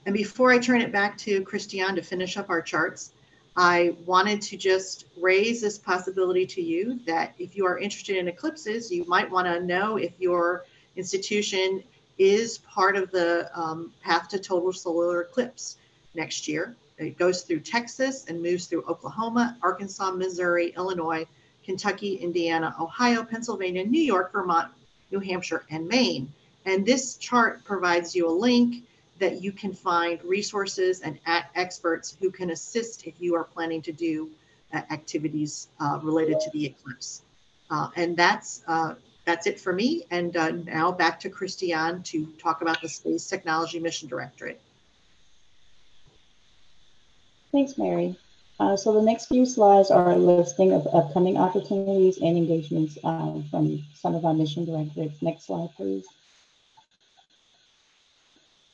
And before I turn it back to Christiane to finish up our charts, I wanted to just raise this possibility to you that if you are interested in eclipses, you might want to know if your institution is part of the path to total solar eclipse next year. It goes through Texas and moves through Oklahoma, Arkansas, Missouri, Illinois, Kentucky, Indiana, Ohio, Pennsylvania, New York, Vermont, New Hampshire, and Maine. And this chart provides you a link that you can find resources and experts who can assist if you are planning to do activities related to the eclipse. And that's it for me. And now back to Christiane to talk about the Space Technology Mission Directorate. Thanks, Mary. So the next few slides are a listing of upcoming opportunities and engagements from some of our mission directorates. Next slide, please.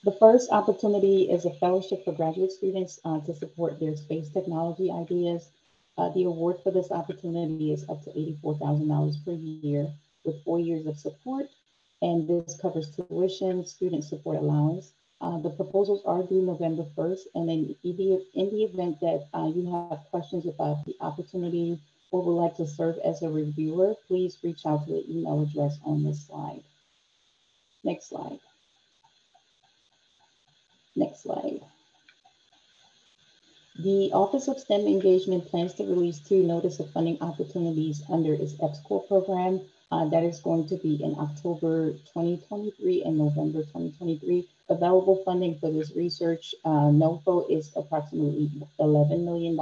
The first opportunity is a fellowship for graduate students to support their space technology ideas. The award for this opportunity is up to $84,000 per year with 4 years of support, and this covers tuition, student support allowance. The proposals are due November 1st, and in the event that you have questions about the opportunity or would like to serve as a reviewer, please reach out to the email address on this slide. Next slide. Next slide. The Office of STEM Engagement plans to release 2 notice of funding opportunities under its EPSCoR program. That is going to be in October 2023 and November 2023. Available funding for this research NOFO is approximately $11 million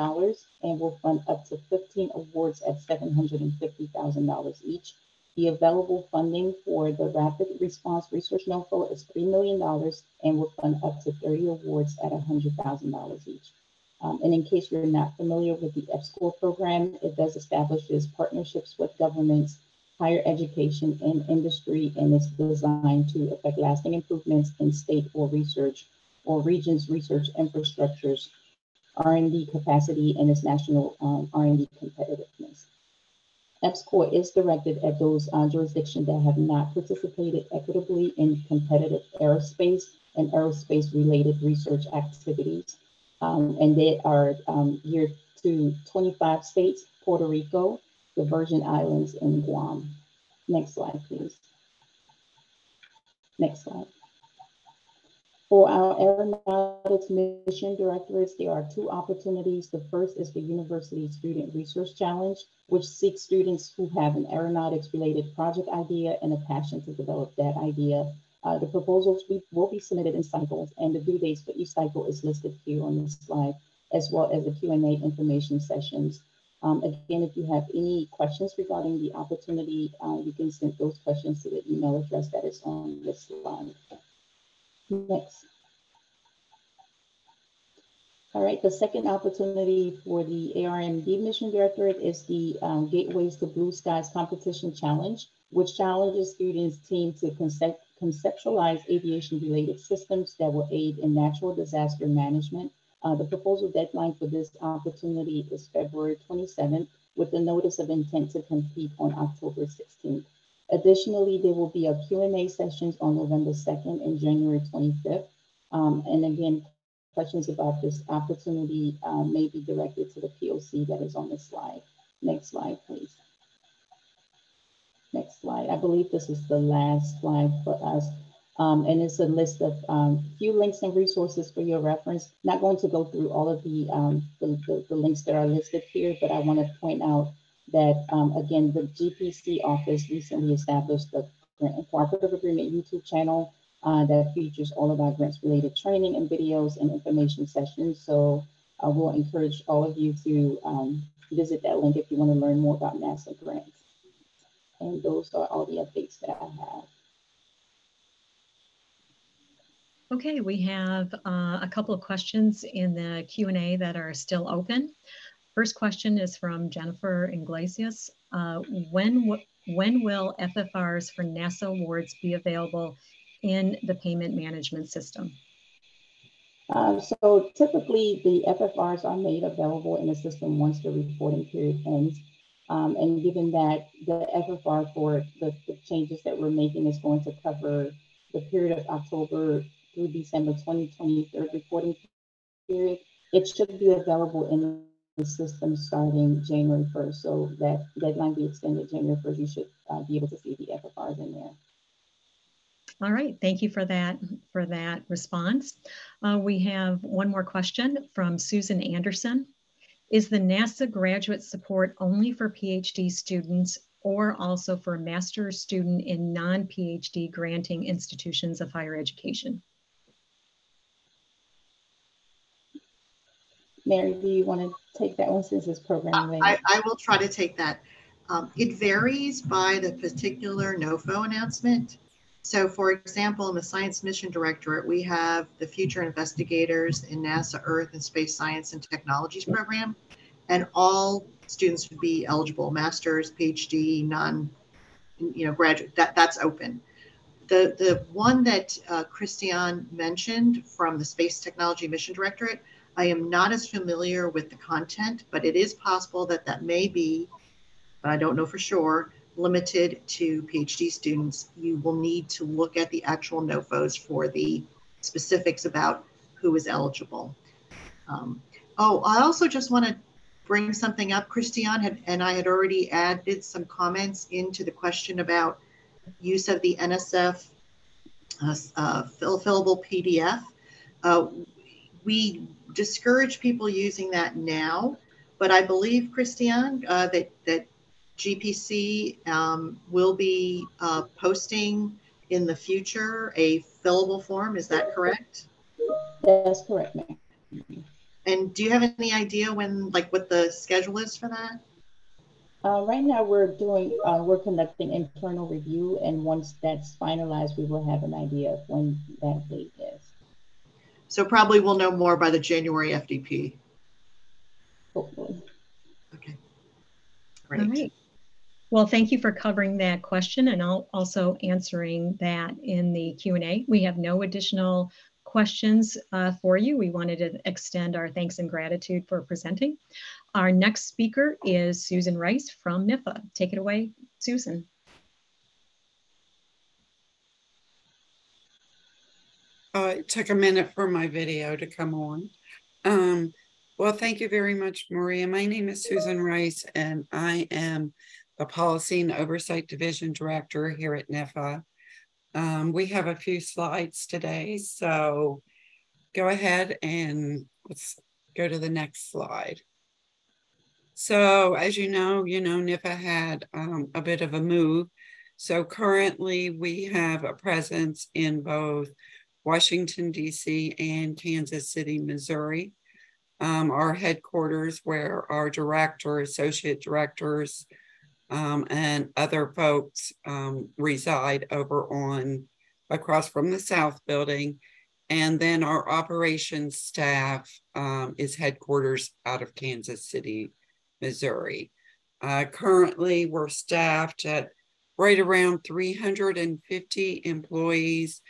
and will fund up to 15 awards at $750,000 each. The available funding for the Rapid Response Research NOFO is $3 million and will fund up to 30 awards at $100,000 each. And in case you're not familiar with the EPSCoR program, it does establish partnerships with governments, higher education, and industry, and it's designed to affect lasting improvements in state or research or regions' research infrastructures, R&D capacity, and its national R&D competitiveness. EPSCoR is directed at those jurisdictions that have not participated equitably in competitive aerospace and aerospace-related research activities. And they are geared to 25 states, Puerto Rico, the Virgin Islands, and Guam. Next slide, please. Next slide. For our aeronautics mission directorates, there are 2 opportunities. The first is the University Student Research Challenge, which seeks students who have an aeronautics-related project idea and a passion to develop that idea. The proposals will be submitted in cycles, and the due dates for each cycle is listed here on this slide, as well as the Q&A information sessions. Again, if you have any questions regarding the opportunity, you can send those questions to the email address that is on this slide. Next. All right, the second opportunity for the ARMD Mission Directorate is the Gateways to Blue Skies Competition Challenge, which challenges students' team to conceptualize aviation-related systems that will aid in natural disaster management. The proposal deadline for this opportunity is February 27th, with the notice of intent to compete on October 16th. Additionally, there will be a Q&A sessions on November 2nd and January 25th. And again, questions about this opportunity may be directed to the POC that is on this slide. Next slide, please. Next slide. I believe this is the last slide for us. And it's a list of few links and resources for your reference. Not going to go through all of the links that are listed here, but I want to point out that, again, the GPC office recently established the Grant and Cooperative Agreement YouTube channel that features all of our grants-related training and videos and information sessions. So I will encourage all of you to visit that link if you want to learn more about NASA grants. And those are all the updates that I have. Okay, we have a couple of questions in the Q&A that are still open. First question is from Jennifer Iglesias. When will FFRs for NASA awards be available in the payment management system? So typically the FFRs are made available in the system once the reporting period ends. And given that the FFR for the changes that we're making is going to cover the period of October through December 2023 reporting period, it should be available in the system starting January 1st. So that deadline be extended January 1st, you should be able to see the FFRs in there. All right, thank you for that response. We have one more question from Susan Anderson. Is the NASA graduate support only for PhD students or also for a master's student in non-PhD granting institutions of higher education? Mary, do you want to take that one since it's program related? I will try to take that. It varies by the particular NOFO announcement. So for example, in the Science Mission Directorate, we have the Future Investigators in NASA Earth and Space Science and Technologies program, and all students would be eligible, master's, PhD, graduate, that's open. The one that Christiane mentioned from the Space Technology Mission Directorate, I am not as familiar with the content, but it is possible that that may be, but I don't know for sure, limited to PhD students. You will need to look at the actual NOFOs for the specifics about who is eligible. I also just want to bring something up. Christiane and I had already added some comments into the question about use of the NSF fillable PDF. We discourage people using that now, but I believe, Christiane, that GPC will be posting in the future a fillable form. Is that correct? That's correct, ma'am. And do you have any idea when, like, what the schedule is for that? Right now we're conducting internal review, and once that's finalized, we will have an idea of when that date is. So probably we'll know more by the January FDP. Hopefully. Okay, great. All right. Well, thank you for covering that question and also answering that in the Q&A. We have no additional questions for you. We wanted to extend our thanks and gratitude for presenting. Our next speaker is Susan Rice from NIFA. Take it away, Susan. It took a minute for my video to come on. Well, thank you very much, Maria. My name is Susan Rice, and I am the Policy and Oversight Division Director here at NIFA. We have a few slides today, so go ahead and let's go to the next slide. So as you know, NIFA had a bit of a move. So currently we have a presence in both Washington, D.C. and Kansas City, Missouri. Our headquarters where our director, associate directors, and other folks reside over across from the South Building. And then our operations staff is headquarters out of Kansas City, Missouri. Currently, we're staffed at right around 350 employees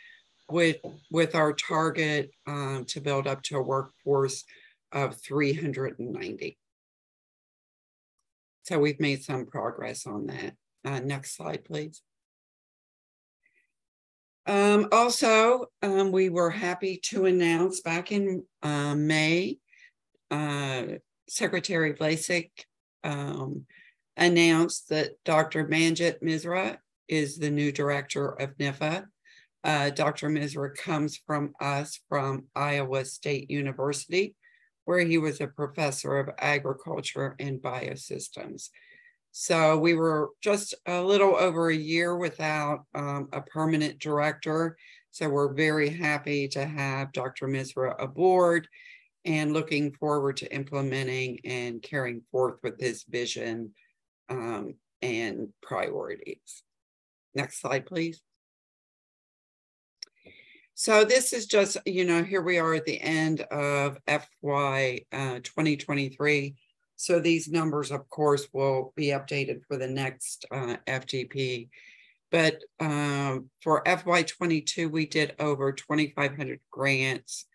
with our target to build up to a workforce of 390. So we've made some progress on that. Next slide, please. Also, we were happy to announce back in May, Secretary Vlasic announced that Dr. Manjit Misra is the new director of NIFA. Dr. Misra comes from Iowa State University, where he was a professor of agriculture and biosystems. So we were just a little over a year without a permanent director. So we're very happy to have Dr. Misra aboard and looking forward to implementing and carrying forth with his vision and priorities. Next slide, please. So this is just, here we are at the end of FY 2023. So these numbers, of course, will be updated for the next FDP. But for FY 22, we did over 2,500 grants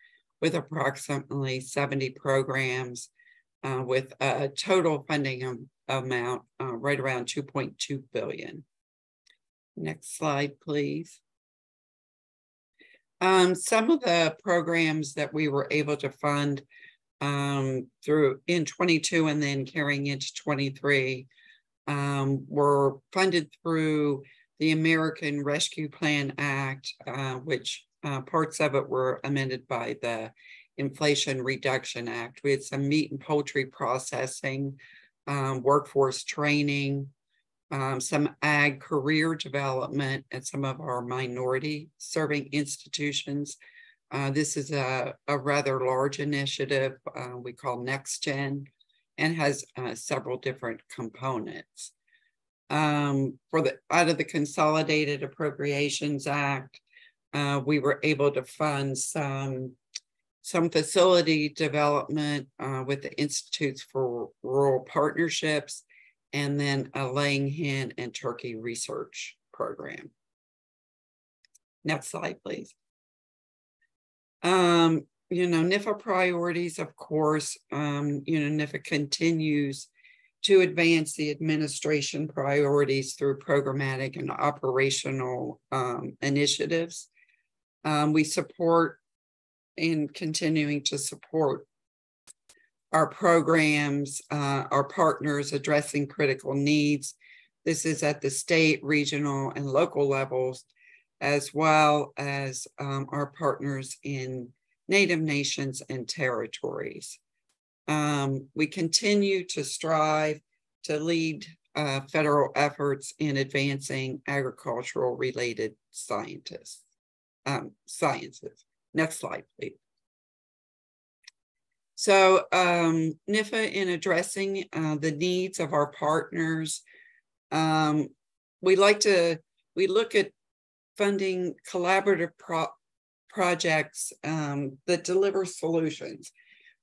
with approximately 70 programs with a total funding amount right around $2.2 billion. Next slide, please. Some of the programs that we were able to fund through in 22 and then carrying into 23 were funded through the American Rescue Plan Act, which parts of it were amended by the Inflation Reduction Act. We had some meat and poultry processing, workforce training, some ag career development at some of our minority serving institutions, This is a rather large initiative we call Next Gen, and has several different components. Out of the Consolidated Appropriations Act, we were able to fund some facility development with the Institutes for Rural Partnerships, and then a laying hen and turkey research program. Next slide, please. NIFA priorities, of course, NIFA continues to advance the administration priorities through programmatic and operational initiatives. We support and continuing to support our programs, our partners addressing critical needs. This is at the state, regional, and local levels, as well as our partners in Native nations and territories. We continue to strive to lead federal efforts in advancing agricultural related sciences. Next slide, please. So NIFA, in addressing the needs of our partners, we look at funding collaborative projects that deliver solutions.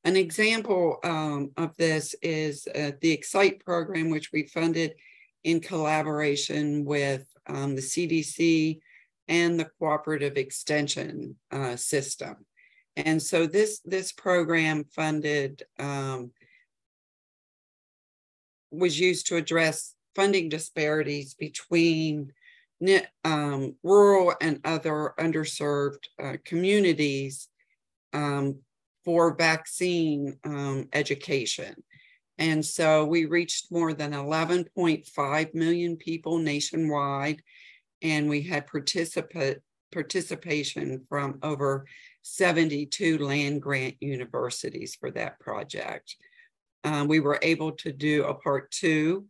An example of this is the Excite program, which we funded in collaboration with the CDC and the Cooperative Extension System. And so this program funded was used to address funding disparities between rural and other underserved communities for vaccine education. And so we reached more than 11.5 million people nationwide, and we had participation from over 72 land-grant universities for that project. We were able to do a part 2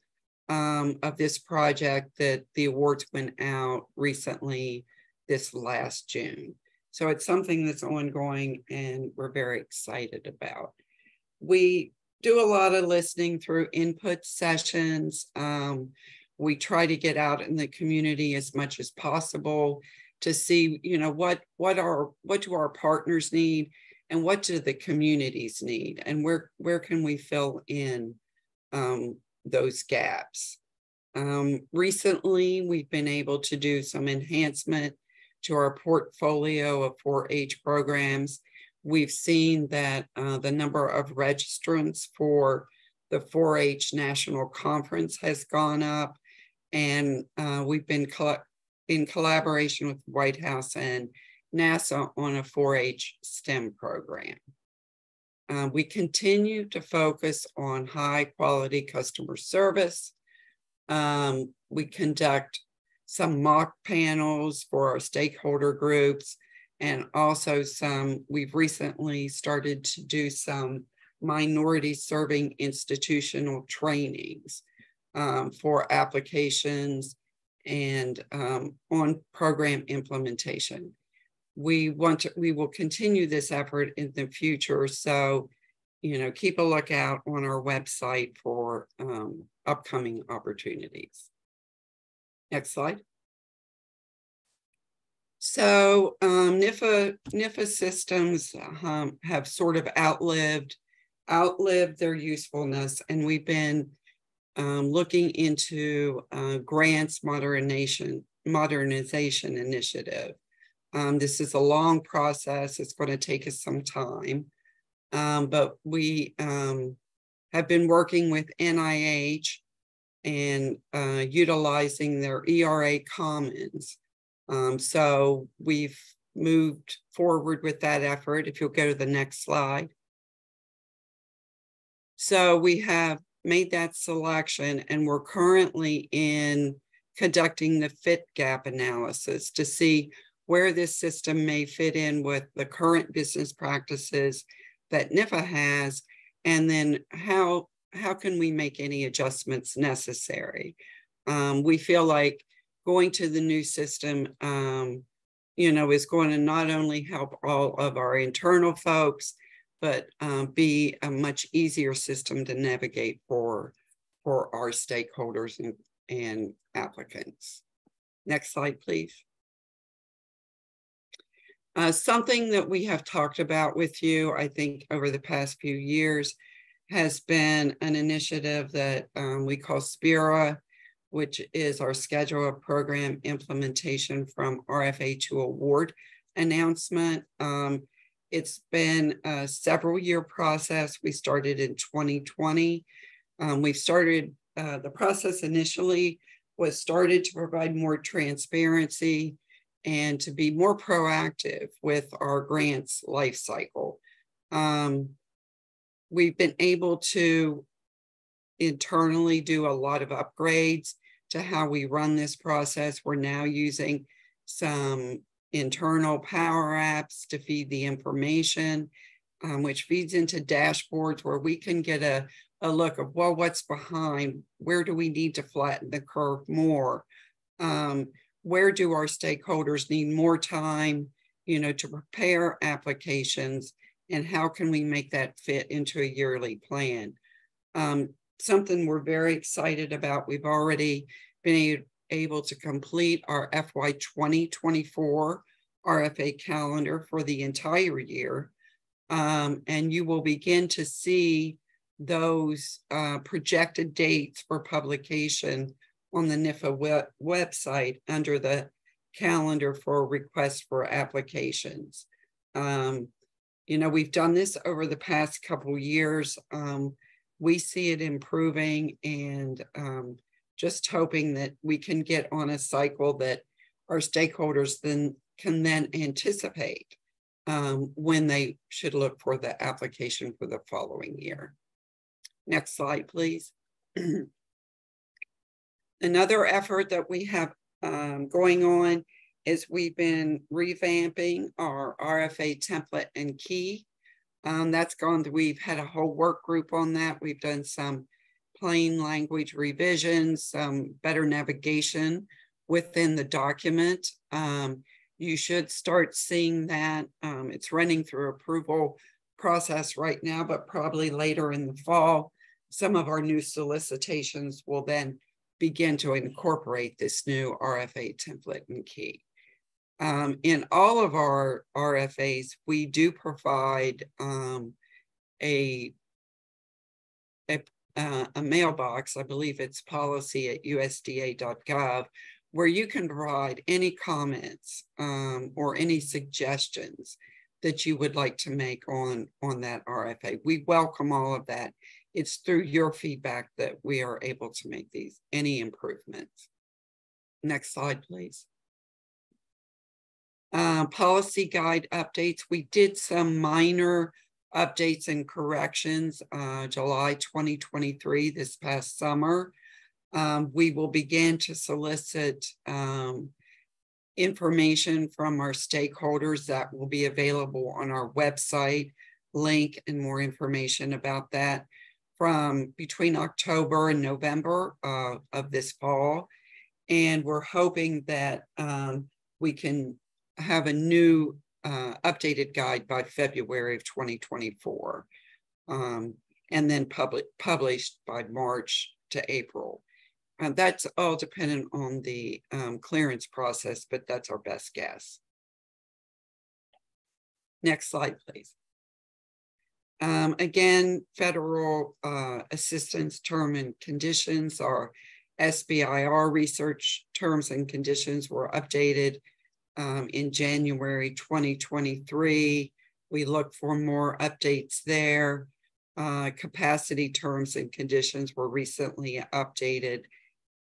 of this project that the awards went out recently this last June. So it's something that's ongoing and we're very excited about. We do a lot of listening through input sessions. We try to get out in the community as much as possible to see, what do our partners need and what do the communities need, and where can we fill in those gaps. Recently, we've been able to do some enhancement to our portfolio of 4-H programs. We've seen that the number of registrants for the 4-H National Conference has gone up, and we've been in collaboration with the White House and NASA on a 4-H STEM program. We continue to focus on high quality customer service. We conduct some mock panels for our stakeholder groups, and also we've recently started to do some minority serving institutional trainings for applications and on program implementation. We will continue this effort in the future. So, keep a lookout on our website for upcoming opportunities. Next slide. So NIFA systems have sort of outlived their usefulness, and we've been looking into grants modernization initiative. This is a long process. It's going to take us some time, but we have been working with NIH and utilizing their ERA Commons. So we've moved forward with that effort. If you'll go to the next slide. So we have made that selection, and we're currently conducting the fit gap analysis to see where this system may fit in with the current business practices that NIFA has, and then how can we make any adjustments necessary. We feel like going to the new system is going to not only help all of our internal folks, but be a much easier system to navigate for our stakeholders and applicants. Next slide, please. Something that we have talked about with you, I think, over the past few years has been an initiative that we call SPIRA, which is our Schedule of Program Implementation from RFA to Award announcement. It's been a several-year process. We started in 2020. We started, the process initially was started to provide more transparency and to be more proactive with our grants life cycle. We've been able to internally do a lot of upgrades to how we run this process. We're now using some internal power apps to feed the information, which feeds into dashboards where we can get a look of, well, what's behind? Where do we need to flatten the curve more? Where do our stakeholders need more time, to prepare applications, and how can we make that fit into a yearly plan? Something we're very excited about. We've already been able to complete our FY 2024 RFA calendar for the entire year. And you will begin to see those projected dates for publication on the NIFA website under the calendar for requests for applications. We've done this over the past couple of years. We see it improving, and just hoping that we can get on a cycle that our stakeholders can then anticipate when they should look for the application for the following year. Next slide, please. Another effort that we have going on is we've been revamping our RFA template and key. We've had a whole work group on that. We've done some plain language revisions, some better navigation within the document. You should start seeing that. It's running through approval process right now, but probably later in the fall, some of our new solicitations will then begin to incorporate this new RFA template and key. In all of our RFAs, we do provide a mailbox, I believe it's policy@usda.gov, where you can provide any comments or any suggestions that you would like to make on that RFA. We welcome all of that. It's through your feedback that we are able to make any improvements. Next slide, please. Policy guide updates. We did some minor updates and corrections July 2023, this past summer. We will begin to solicit information from our stakeholders that will be available on our website link, and more information about that from between October and November of this fall. And we're hoping that we can have a new updated guide by February of 2024, and then published by March to April. That's all dependent on the clearance process, but that's our best guess. Next slide, please. Again, federal assistance term and conditions, our SBIR research terms and conditions were updated in January 2023. We look for more updates there. Capacity terms and conditions were recently updated.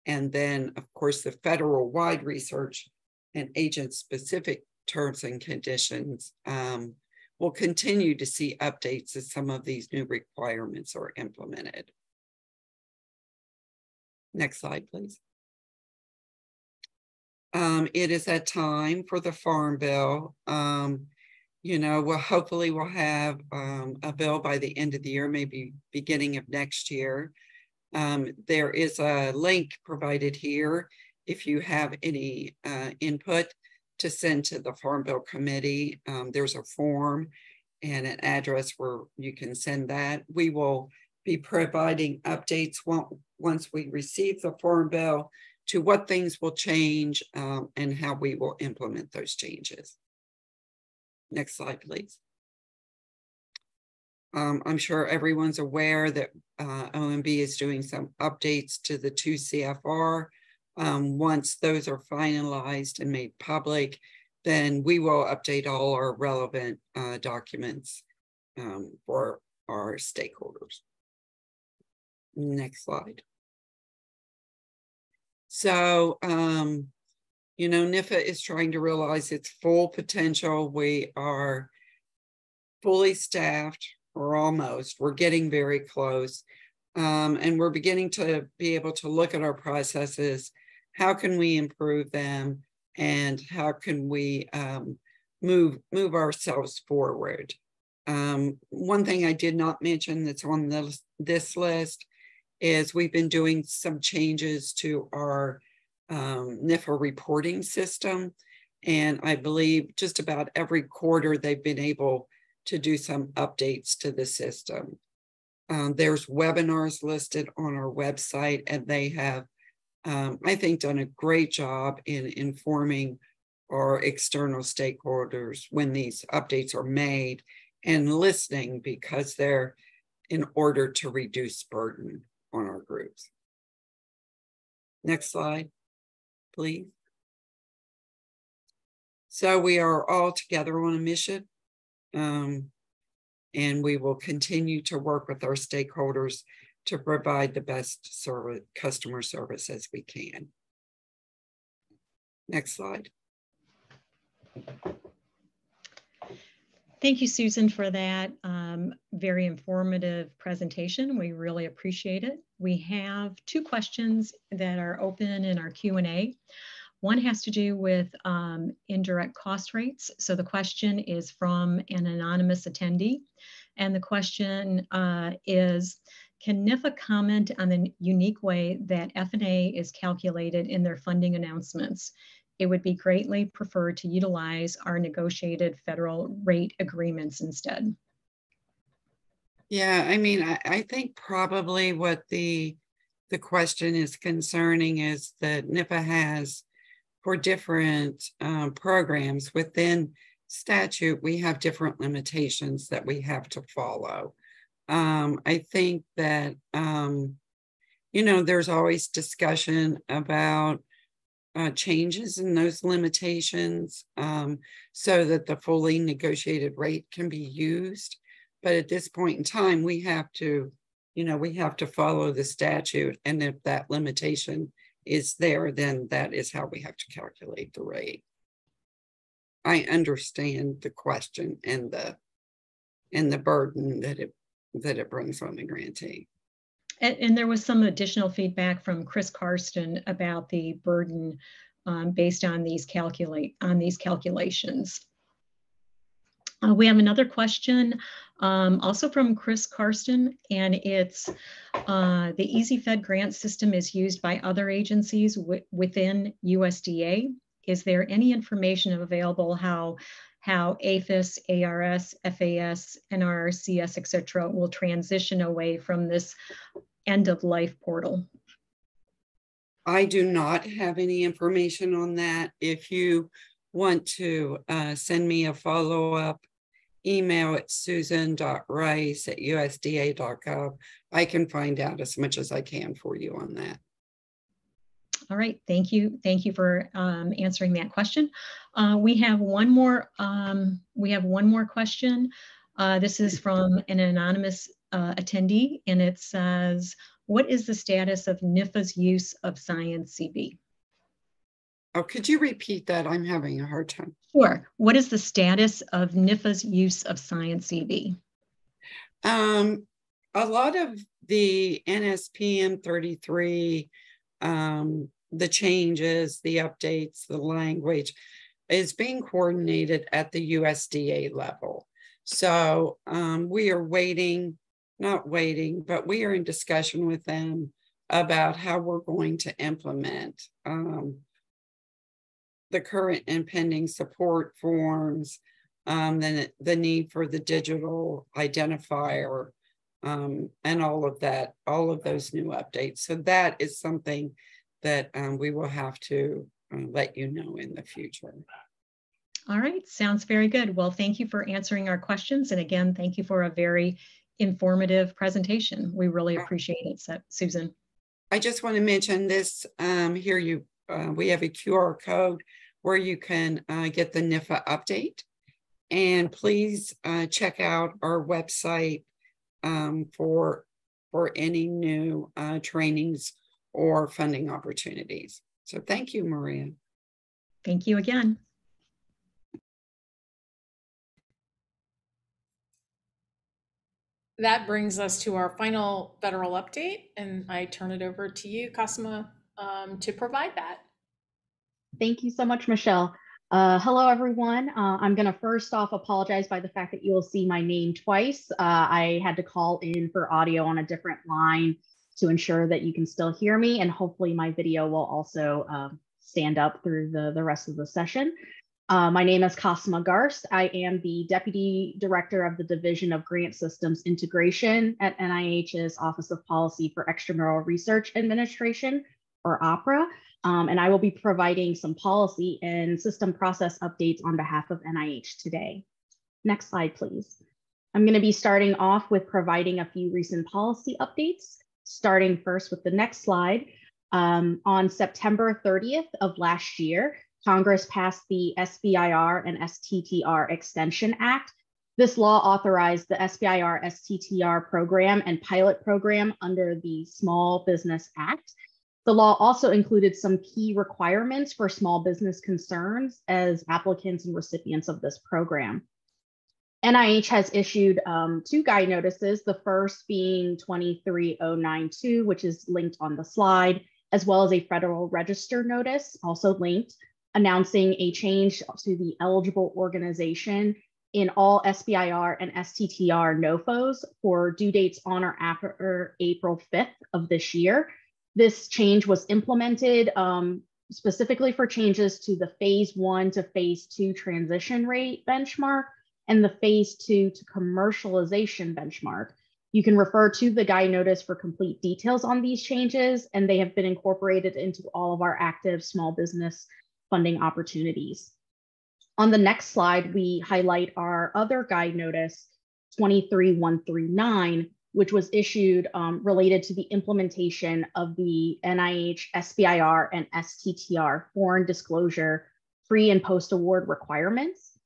And then, of course, the federal-wide research and agent-specific terms and conditions will continue to see updates as some of these new requirements are implemented. Next slide, please. It is that time for the Farm Bill. Hopefully we'll have a bill by the end of the year, maybe beginning of next year. There is a link provided here if you have any input to send to the Farm Bill Committee. There's a form and an address where you can send that. We will be providing updates once we receive the Farm Bill to what things will change and how we will implement those changes. Next slide, please. I'm sure everyone's aware that OMB is doing some updates to the 2 CFR. Once those are finalized and made public, then we will update all our relevant documents for our stakeholders. Next slide. So, you know, NIFA is trying to realize its full potential. We are fully staffed, or almost. We're getting very close. And we're beginning to be able to look at our processes. How can we improve them? And how can we move ourselves forward? One thing I did not mention that's on this list is we've been doing some changes to our NIFA reporting system. And I believe just about every quarter they've been able to do some updates to the system. There's webinars listed on our website, and they have, I think, done a great job in informing our external stakeholders when these updates are made and listening, because they're in order to reduce burden on our groups. Next slide, please. So we are all together on a mission, and we will continue to work with our stakeholders to provide the best customer service as we can. Next slide. Thank you, Susan, for that very informative presentation. We really appreciate it. We have 2 questions that are open in our Q&A. One has to do with indirect cost rates. So the question is from an anonymous attendee. And the question is, can NIFA comment on the unique way that F&A is calculated in their funding announcements? It would be greatly preferred to utilize our negotiated federal rate agreements instead. Yeah, I mean, I think probably what the question is concerning is that NIFA has, for different programs within statute, we have different limitations that we have to follow. I think that, you know, there's always discussion about changes in those limitations so that the fully negotiated rate can be used. But at this point in time, we have to, you know, we have to follow the statute. And if that limitation is there, then that is how we have to calculate the rate. I understand the question and the burden that it brings on the grantee. And there was some additional feedback from Chris Karsten about the burden based on these calculations. We have another question also from Chris Karsten, and it's the Easy Fed grant system is used by other agencies within USDA. Is there any information available how APHIS, ARS, FAS, NRCS, et cetera, will transition away from this end-of-life portal? I do not have any information on that. If you want to send me a follow-up email at susan.rice@usda.gov, I can find out as much as I can for you on that. All right, thank you. Thank you for answering that question. We have one more question. This is from an anonymous attendee, and it says, what is the status of NIFA's use of Science CB? Oh, could you repeat that? I'm having a hard time. Sure. What is the status of NIFA's use of Science CB? A lot of the NSPM 33, the changes, the updates, the language is being coordinated at the USDA level. So we are not waiting, but we are in discussion with them about how we're going to implement the current and pending support forms, then the need for the digital identifier, and all of that, all of those new updates. So that is something that we will have to let you know in the future. All right, sounds very good. Well, thank you for answering our questions. And again, thank you for a very informative presentation. We really appreciate it, Susan. I just want to mention this here. We have a QR code where you can get the NIFA update, and please check out our website for any new trainings or funding opportunities. So thank you, Maria. Thank you again. That brings us to our final federal update, and I turn it over to you, Kasima, to provide that. Thank you so much, Michelle. Hello, everyone. I'm going to first off apologize by the fact that you will see my name twice. I had to call in for audio on a different line to ensure that you can still hear me, and hopefully my video will also stand up through the rest of the session. My name is Kasima Garst. I am the Deputy Director of the Division of Grant Systems Integration at NIH's Office of Policy for Extramural Research Administration, or OPRA, and I will be providing some policy and system process updates on behalf of NIH today. Next slide, please. I'm going to be starting off with providing a few recent policy updates, starting first with the next slide. On September 30th of last year, Congress passed the SBIR and STTR Extension Act. This law authorized the SBIR STTR program and pilot program under the Small Business Act. The law also included some key requirements for small business concerns as applicants and recipients of this program. NIH has issued 2 guide notices, the first being 23092, which is linked on the slide, as well as a Federal Register notice, also linked, announcing a change to the eligible organization in all SBIR and STTR NOFOs for due dates on or after April 5th of this year. This change was implemented specifically for changes to the phase 1 to phase 2 transition rate benchmark and the phase 2 to commercialization benchmark. You can refer to the guide notice for complete details on these changes, and they have been incorporated into all of our active small business funding opportunities. On the next slide, we highlight our other guide notice, 23139, which was issued related to the implementation of the NIH SBIR and STTR foreign disclosure pre and post award requirements.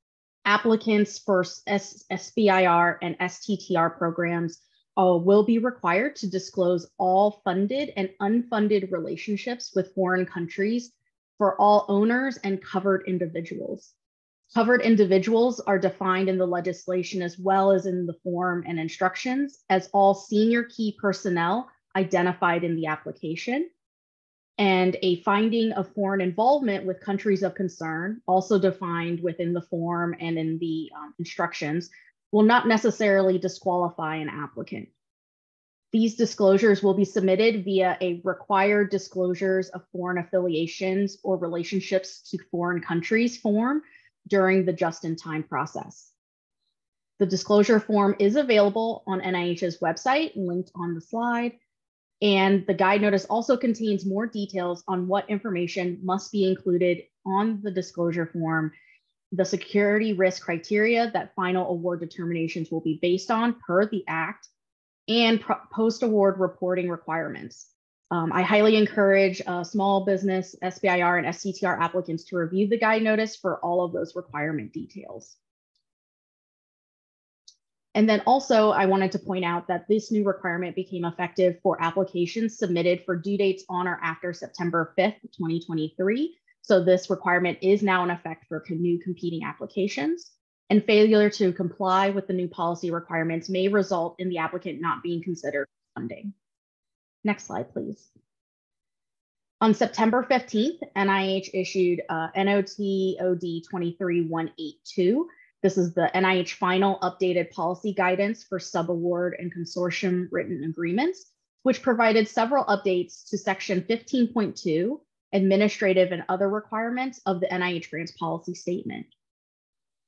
Applicants for SBIR and STTR programs will be required to disclose all funded and unfunded relationships with foreign countries for all owners and covered individuals. Covered individuals are defined in the legislation as well as in the form and instructions as all senior key personnel identified in the application. And a finding of foreign involvement with countries of concern, also defined within the form and in the instructions, will not necessarily disqualify an applicant. These disclosures will be submitted via a required disclosures of foreign affiliations or relationships to foreign countries form during the just-in-time process. The disclosure form is available on NIH's website, linked on the slide, and the guide notice also contains more details on what information must be included on the disclosure form, the security risk criteria that final award determinations will be based on per the Act, and post-award reporting requirements. I highly encourage small business SBIR and STTR applicants to review the guide notice for all of those requirement details. And then also I wanted to point out that this new requirement became effective for applications submitted for due dates on or after September 5th, 2023. So this requirement is now in effect for new competing applications, and failure to comply with the new policy requirements may result in the applicant not being considered for funding. Next slide, please. On September 15th, NIH issued NOT-OD 23182. This is the NIH final updated policy guidance for subaward and consortium written agreements, which provided several updates to section 15.2 administrative, and other requirements of the NIH grants policy statement.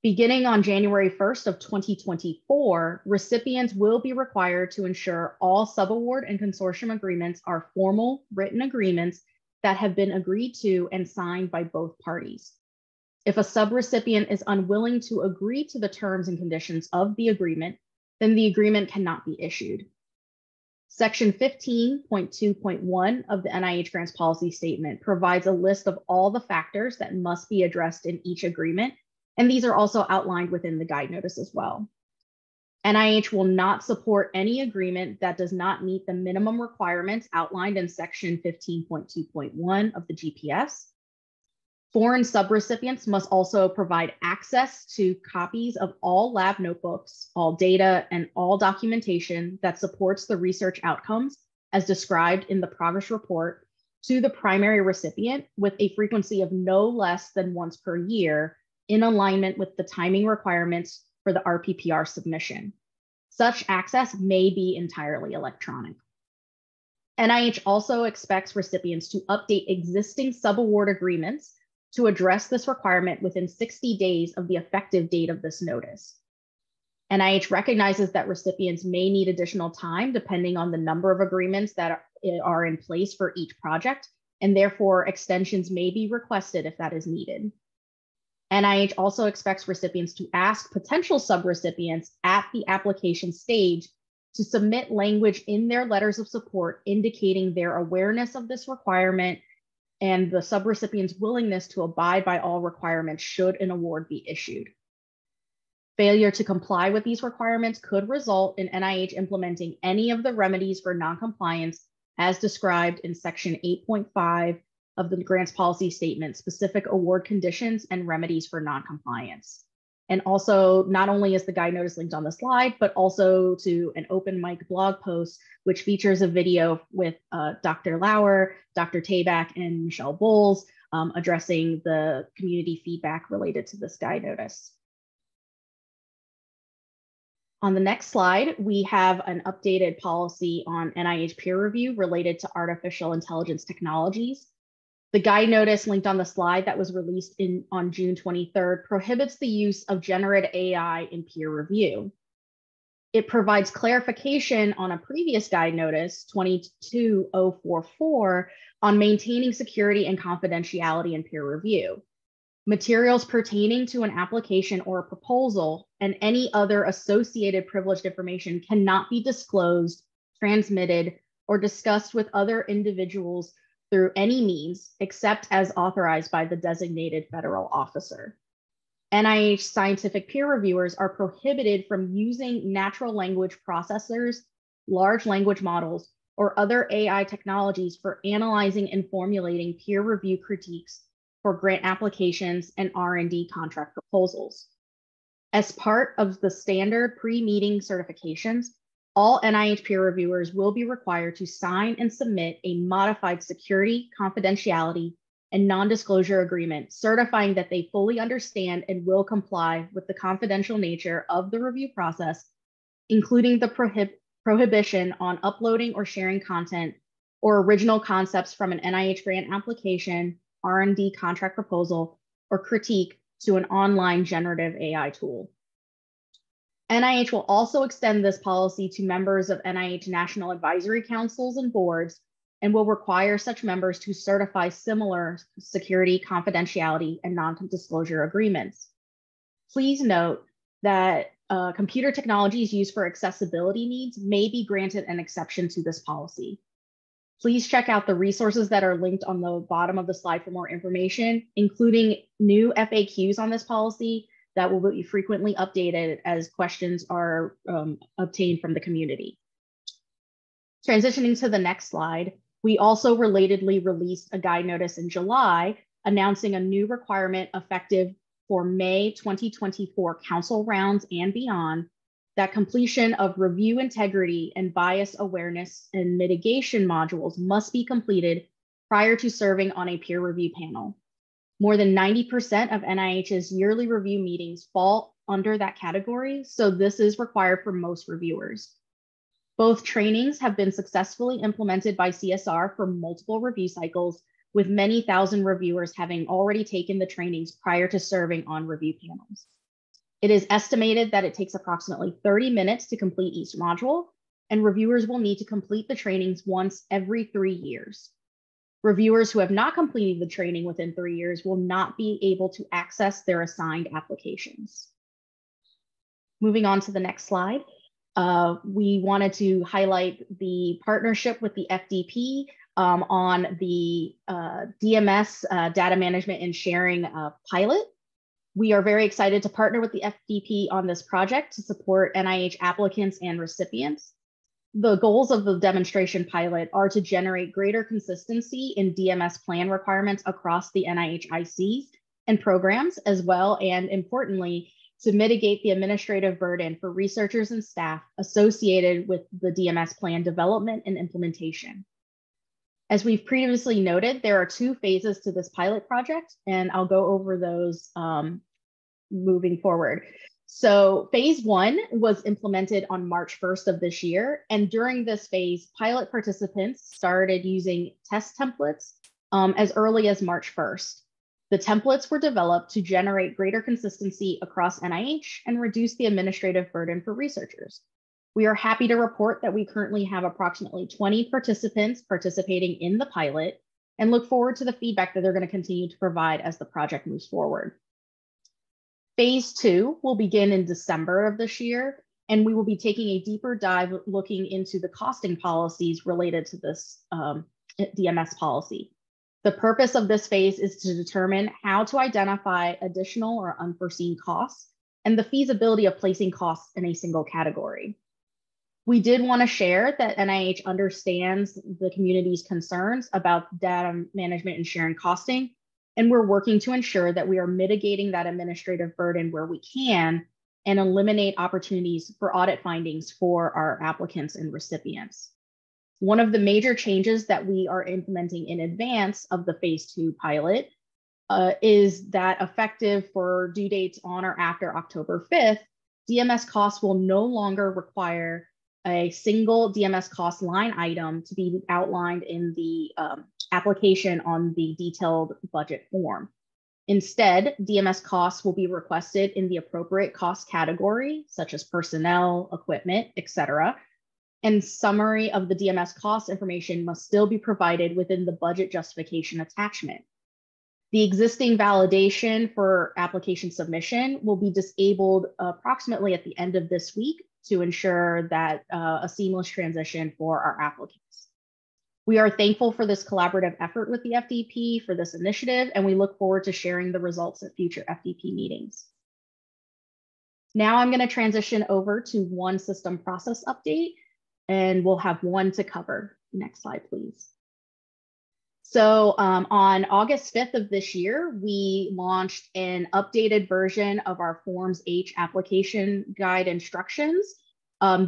Beginning on January 1st of 2024, recipients will be required to ensure all subaward and consortium agreements are formal written agreements that have been agreed to and signed by both parties. If a subrecipient is unwilling to agree to the terms and conditions of the agreement, then the agreement cannot be issued. Section 15.2.1 of the NIH grants policy statement provides a list of all the factors that must be addressed in each agreement, and these are also outlined within the guide notice as well. NIH will not support any agreement that does not meet the minimum requirements outlined in section 15.2.1 of the GPS. Foreign subrecipients must also provide access to copies of all lab notebooks, all data, and all documentation that supports the research outcomes as described in the progress report to the primary recipient with a frequency of no less than once per year in alignment with the timing requirements for the RPPR submission. Such access may be entirely electronic. NIH also expects recipients to update existing subaward agreements to address this requirement within 60 days of the effective date of this notice. NIH recognizes that recipients may need additional time depending on the number of agreements that are in place for each project, and therefore extensions may be requested if that is needed. NIH also expects recipients to ask potential subrecipients at the application stage to submit language in their letters of support indicating their awareness of this requirement and the subrecipient's willingness to abide by all requirements should an award be issued. Failure to comply with these requirements could result in NIH implementing any of the remedies for noncompliance as described in section 8.5 of the grants policy statement, specific award conditions and remedies for noncompliance. And also, not only is the guide notice linked on the slide, but also to an open mic blog post, which features a video with Dr. Lauer, Dr. Tabak, and Michelle Bowles addressing the community feedback related to this guide notice. On the next slide, we have an updated policy on NIH peer review related to artificial intelligence technologies. The guide notice linked on the slide that was released on June 23rd prohibits the use of generative AI in peer review. It provides clarification on a previous guide notice, 22044, on maintaining security and confidentiality in peer review. Materials pertaining to an application or a proposal and any other associated privileged information cannot be disclosed, transmitted, or discussed with other individuals through any means except as authorized by the designated federal officer. NIH scientific peer reviewers are prohibited from using natural language processors, large language models, or other AI technologies for analyzing and formulating peer review critiques for grant applications and R&D contract proposals. As part of the standard pre-meeting certifications, all NIH peer reviewers will be required to sign and submit a modified security, confidentiality, and non-disclosure agreement certifying that they fully understand and will comply with the confidential nature of the review process, including the prohibition on uploading or sharing content or original concepts from an NIH grant application, R&D contract proposal, or critique to an online generative AI tool. NIH will also extend this policy to members of NIH national advisory councils and boards and will require such members to certify similar security, confidentiality, and non-disclosure agreements. Please note that computer technologies used for accessibility needs may be granted an exception to this policy. Please check out the resources that are linked on the bottom of the slide for more information, including new FAQs on this policy that will be frequently updated as questions are obtained from the community. Transitioning to the next slide, we also relatedly released a guide notice in July announcing a new requirement effective for May 2024 council rounds and beyond, that completion of review integrity and bias awareness and mitigation modules must be completed prior to serving on a peer review panel. More than 90% of NIH's yearly review meetings fall under that category, so this is required for most reviewers. Both trainings have been successfully implemented by CSR for multiple review cycles, with many thousand reviewers having already taken the trainings prior to serving on review panels. It is estimated that it takes approximately 30 minutes to complete each module, and reviewers will need to complete the trainings once every 3 years. Reviewers who have not completed the training within 3 years will not be able to access their assigned applications. Moving on to the next slide, we wanted to highlight the partnership with the FDP on the DMS data management and sharing pilot. We are very excited to partner with the FDP on this project to support NIH applicants and recipients. The goals of the demonstration pilot are to generate greater consistency in DMS plan requirements across the NIH ICs and programs as well, and importantly, to mitigate the administrative burden for researchers and staff associated with the DMS plan development and implementation. As we've previously noted, there are 2 phases to this pilot project, and I'll go over those moving forward. So phase 1 was implemented on March 1st of this year. And during this phase, pilot participants started using test templates as early as March 1st. The templates were developed to generate greater consistency across NIH and reduce the administrative burden for researchers. We are happy to report that we currently have approximately 20 participants participating in the pilot and look forward to the feedback that they're going to continue to provide as the project moves forward. Phase 2 will begin in December of this year, and we will be taking a deeper dive looking into the costing policies related to this DMS policy. The purpose of this phase is to determine how to identify additional or unforeseen costs and the feasibility of placing costs in a single category. We did want to share that NIH understands the community's concerns about data management and sharing costing, and we're working to ensure that we are mitigating that administrative burden where we can and eliminate opportunities for audit findings for our applicants and recipients. One of the major changes that we are implementing in advance of the phase 2 pilot is that effective for due dates on or after October 5th, DMS costs will no longer require a single DMS cost line item to be outlined in the application on the detailed budget form. Instead, DMS costs will be requested in the appropriate cost category, such as personnel, equipment, etc. And summary of the DMS cost information must still be provided within the budget justification attachment. The existing validation for application submission will be disabled approximately at the end of this week to ensure that a seamless transition for our applicants. We are thankful for this collaborative effort with the FDP for this initiative, and we look forward to sharing the results at future FDP meetings. Now I'm going to transition over to one system process update, and we'll have one to cover. Next slide, please. So on August 5th of this year, we launched an updated version of our Forms H application guide instructions.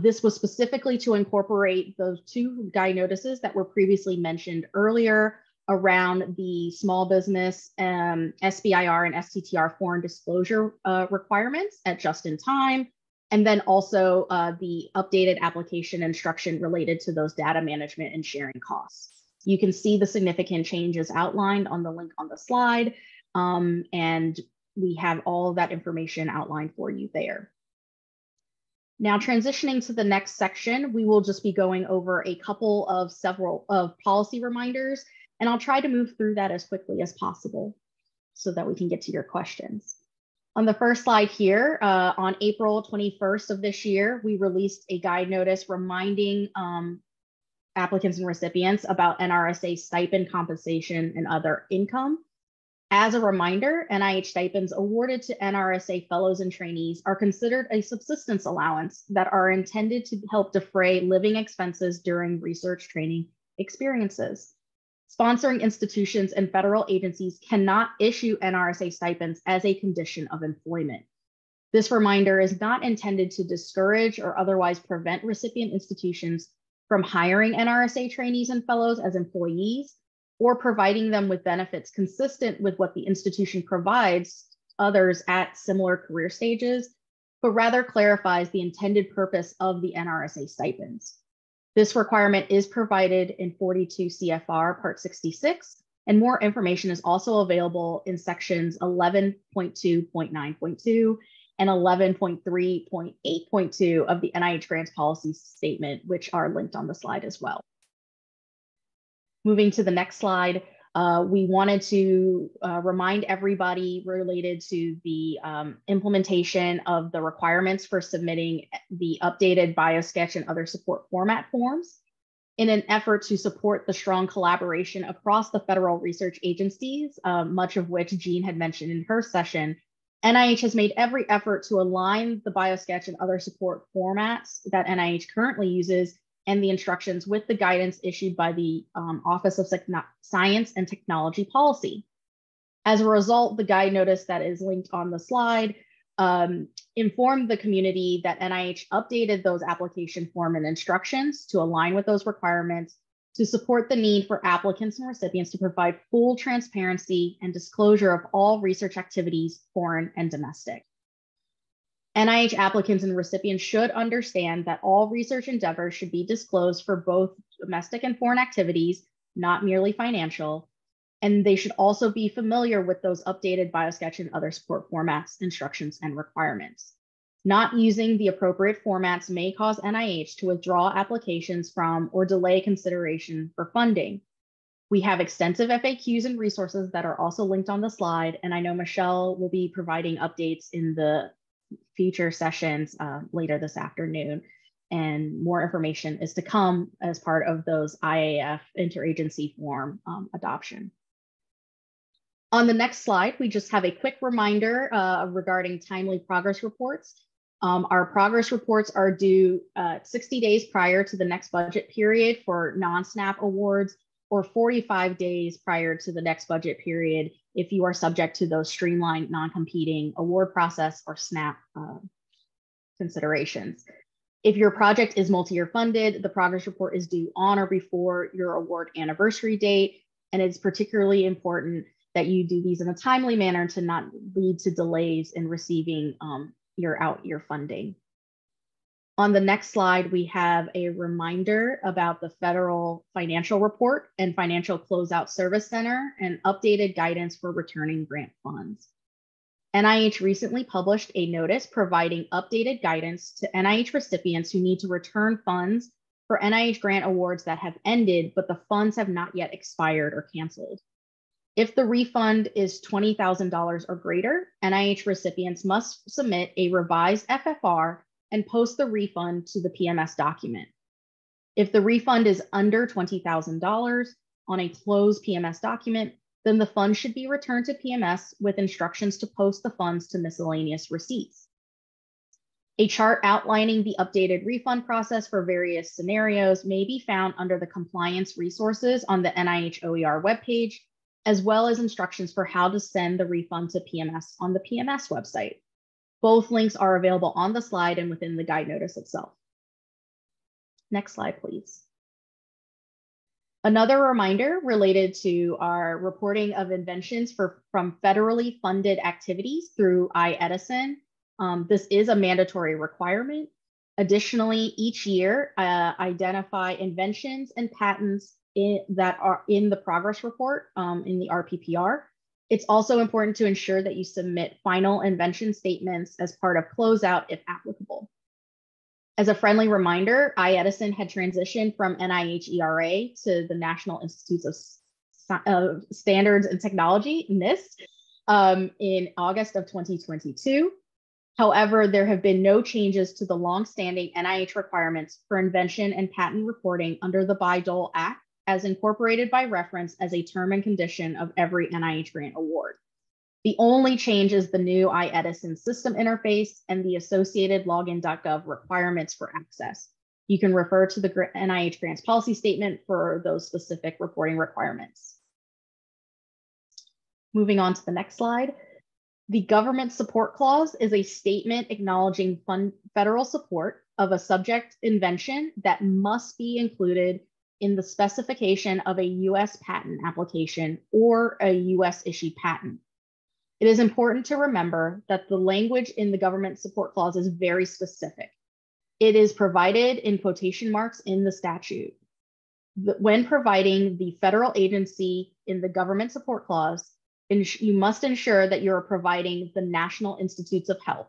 This was specifically to incorporate those 2 guide notices that were previously mentioned earlier around the small business SBIR and STTR foreign disclosure requirements at just in time, and then also the updated application instruction related to those data management and sharing costs. You can see the significant changes outlined on the link on the slide, and we have all of that information outlined for you there. Now, transitioning to the next section, we will just be going over a couple of policy reminders, and I'll try to move through that as quickly as possible so that we can get to your questions. On the first slide here, on April 21st of this year, we released a guide notice reminding applicants and recipients about NRSA stipend compensation and other income. As a reminder, NIH stipends awarded to NRSA fellows and trainees are considered a subsistence allowance that are intended to help defray living expenses during research training experiences. Sponsoring institutions and federal agencies cannot issue NRSA stipends as a condition of employment. This reminder is not intended to discourage or otherwise prevent recipient institutions from hiring NRSA trainees and fellows as employees or providing them with benefits consistent with what the institution provides others at similar career stages, but rather clarifies the intended purpose of the NRSA stipends. This requirement is provided in 42 CFR Part 66, And more information is also available in sections 11.2.9.2 and 11.3.8.2 of the NIH Grants Policy Statement, which are linked on the slide as well. Moving to the next slide, we wanted to remind everybody related to the implementation of the requirements for submitting the updated biosketch and other support format forms in an effort to support the strong collaboration across the federal research agencies, much of which Jean had mentioned in her session. NIH has made every effort to align the biosketch and other support formats that NIH currently uses and the instructions with the guidance issued by the Office of Science and Technology Policy. As a result, the guide notice that is linked on the slide informed the community that NIH updated those application form and instructions to align with those requirements to support the need for applicants and recipients to provide full transparency and disclosure of all research activities, foreign and domestic. NIH applicants and recipients should understand that all research endeavors should be disclosed for both domestic and foreign activities, not merely financial. And they should also be familiar with those updated biosketch and other support formats, instructions, and requirements. Not using the appropriate formats may cause NIH to withdraw applications from or delay consideration for funding. We have extensive FAQs and resources that are also linked on the slide, and I know Michelle will be providing updates in the future sessions later this afternoon, and more information is to come as part of those IAF interagency form adoption. On the next slide, we just have a quick reminder regarding timely progress reports. Our progress reports are due 60 days prior to the next budget period for non-SNAP awards, or 45 days prior to the next budget period if you are subject to those streamlined non-competing award process or SNAP considerations. If your project is multi-year funded, the progress report is due on or before your award anniversary date, and it's particularly important that you do these in a timely manner to not lead to delays in receiving your out-year funding. On the next slide, we have a reminder about the Federal Financial Report and Financial Closeout Service Center and updated guidance for returning grant funds. NIH recently published a notice providing updated guidance to NIH recipients who need to return funds for NIH grant awards that have ended, but the funds have not yet expired or canceled. If the refund is $20,000 or greater, NIH recipients must submit a revised FFR and post the refund to the PMS document. If the refund is under $20,000 on a closed PMS document, then the funds should be returned to PMS with instructions to post the funds to miscellaneous receipts. A chart outlining the updated refund process for various scenarios may be found under the compliance resources on the NIH OER webpage, as well as instructions for how to send the refund to PMS on the PMS website. Both links are available on the slide and within the guide notice itself. Next slide, please. Another reminder related to our reporting of inventions from federally funded activities through iEdison. This is a mandatory requirement. Additionally, each year, identify inventions and patents that are in the progress report in the RPPR. It's also important to ensure that you submit final invention statements as part of closeout if applicable. As a friendly reminder, iEdison had transitioned from NIH ERA to the National Institutes of Standards and Technology, NIST, in August of 2022. However, there have been no changes to the longstanding NIH requirements for invention and patent reporting under the Bayh-Dole Act, as incorporated by reference as a term and condition of every NIH grant award. The only change is the new iEdison system interface and the associated login.gov requirements for access. You can refer to the NIH grants policy statement for those specific reporting requirements. Moving on to the next slide. The government support clause is a statement acknowledging federal support of a subject invention that must be included in the specification of a US patent application or a US issued patent. It is important to remember that the language in the government support clause is very specific. It is provided in quotation marks in the statute. When providing the federal agency in the government support clause, you must ensure that you're providing the National Institutes of Health,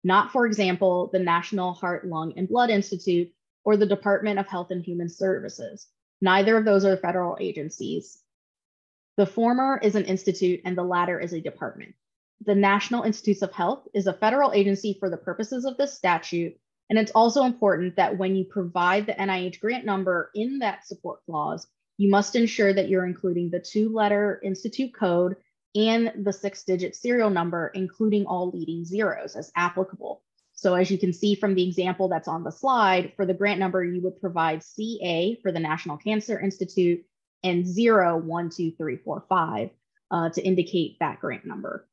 not, for example, the National Heart, Lung, and Blood Institute or the Department of Health and Human Services. Neither of those are federal agencies. The former is an institute and the latter is a department. The National Institutes of Health is a federal agency for the purposes of this statute, and it's also important that when you provide the NIH grant number in that support clause, you must ensure that you're including the 2-letter institute code and the 6-digit serial number, including all leading zeros as applicable. So as you can see from the example that's on the slide, for the grant number, you would provide CA for the National Cancer Institute and 0123455 to indicate that grant number.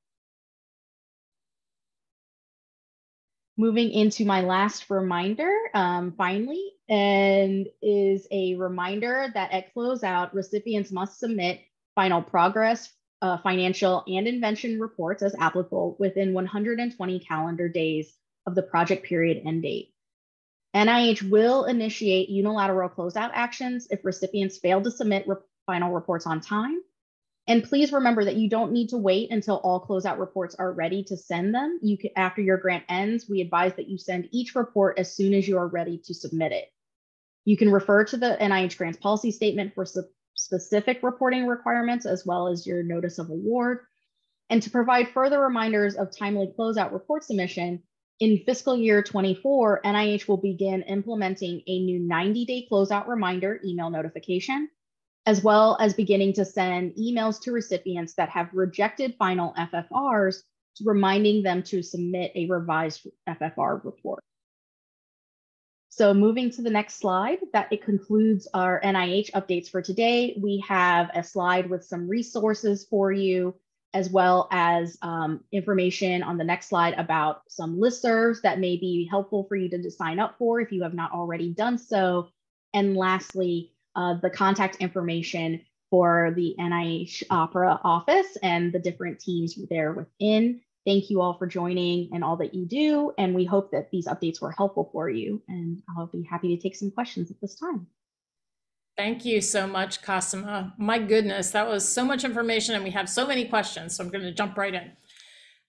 Moving into my last reminder, finally, and is a reminder that at closeout, recipients must submit final progress, financial and invention reports as applicable within 120 calendar days of the project period end date. NIH will initiate unilateral closeout actions if recipients fail to submit final reports on time. And please remember that you don't need to wait until all closeout reports are ready to send them. After your grant ends, we advise that you send each report as soon as you are ready to submit it. You can refer to the NIH grants policy statement for specific reporting requirements, as well as your notice of award. And to provide further reminders of timely closeout report submission, in fiscal year 24, NIH will begin implementing a new 90-day closeout reminder email notification, as well as beginning to send emails to recipients that have rejected final FFRs, reminding them to submit a revised FFR report. So moving to the next slide, it concludes our NIH updates for today. We have a slide with some resources for you, as well as information on the next slide about some listservs that may be helpful for you to sign up for if you have not already done so. And lastly, the contact information for the NIH Opera office and the different teams there within. Thank you all for joining and all that you do. And we hope that these updates were helpful for you. And I'll be happy to take some questions at this time. Thank you so much, Kasima. My goodness, that was so much information and we have so many questions. So I'm going to jump right in.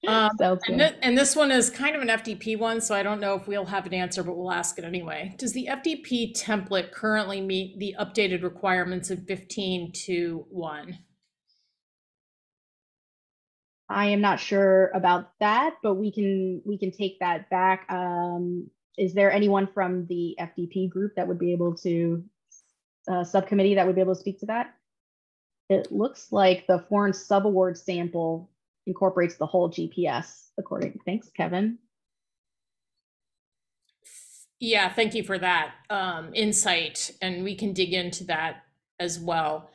And this one is kind of an FDP one, so I don't know if we'll have an answer, but we'll ask it anyway. Does the FDP template currently meet the updated requirements of 15.2.1? I am not sure about that, but we can take that back. Is there anyone from the FDP group that would be able to, subcommittee that would be able to speak to that? It looks like the foreign subaward sample incorporates the whole GPS according. Thanks, Kevin. Yeah, thank you for that insight, and we can dig into that as well.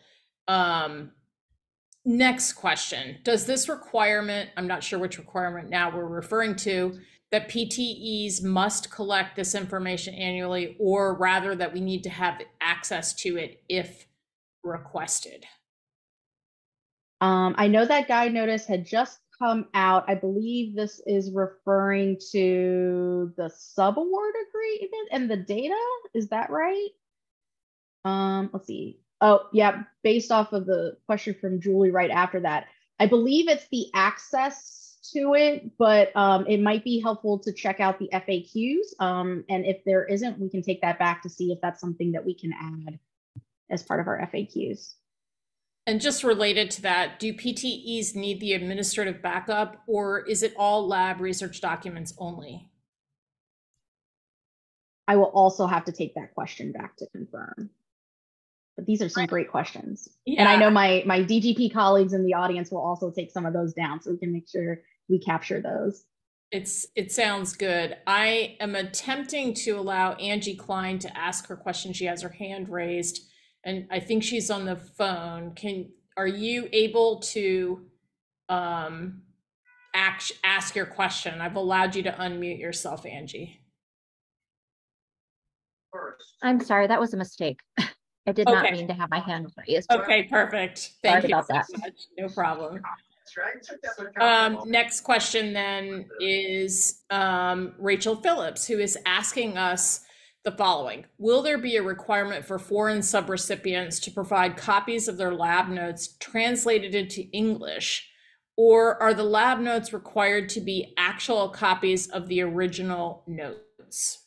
Next question, does this requirement, I'm not sure which requirement now we're referring to, that PTEs must collect this information annually, or rather that we need to have access to it if requested? I know that guide notice had just come out. I believe this is referring to the subaward agreement and the data. Is that right? Let's see. Oh, yeah, based off of the question from Julie right after that. I believe it's the access to it, but it might be helpful to check out the FAQs. And if there isn't, we can take that back to see if that's something that we can add as part of our FAQs. And just related to that, do PTEs need the administrative backup, or is it all lab research documents only? I will also have to take that question back to confirm. But these are some great questions. Yeah. And I know my DGP colleagues in the audience will also take some of those down so we can make sure we capture those. It sounds good. I am attempting to allow Angie Klein to ask her question. She has her hand raised, and I think she's on the phone. Are you able to ask your question? I've allowed you to unmute yourself, Angie. I'm sorry, that was a mistake. I did not mean to have my hand raised. Okay, perfect. Thank you about so that. much. No problem. Next question then is Rachel Phillips, who is asking us the following. Will there be a requirement for foreign subrecipients to provide copies of their lab notes translated into English, or are the lab notes required to be actual copies of the original notes?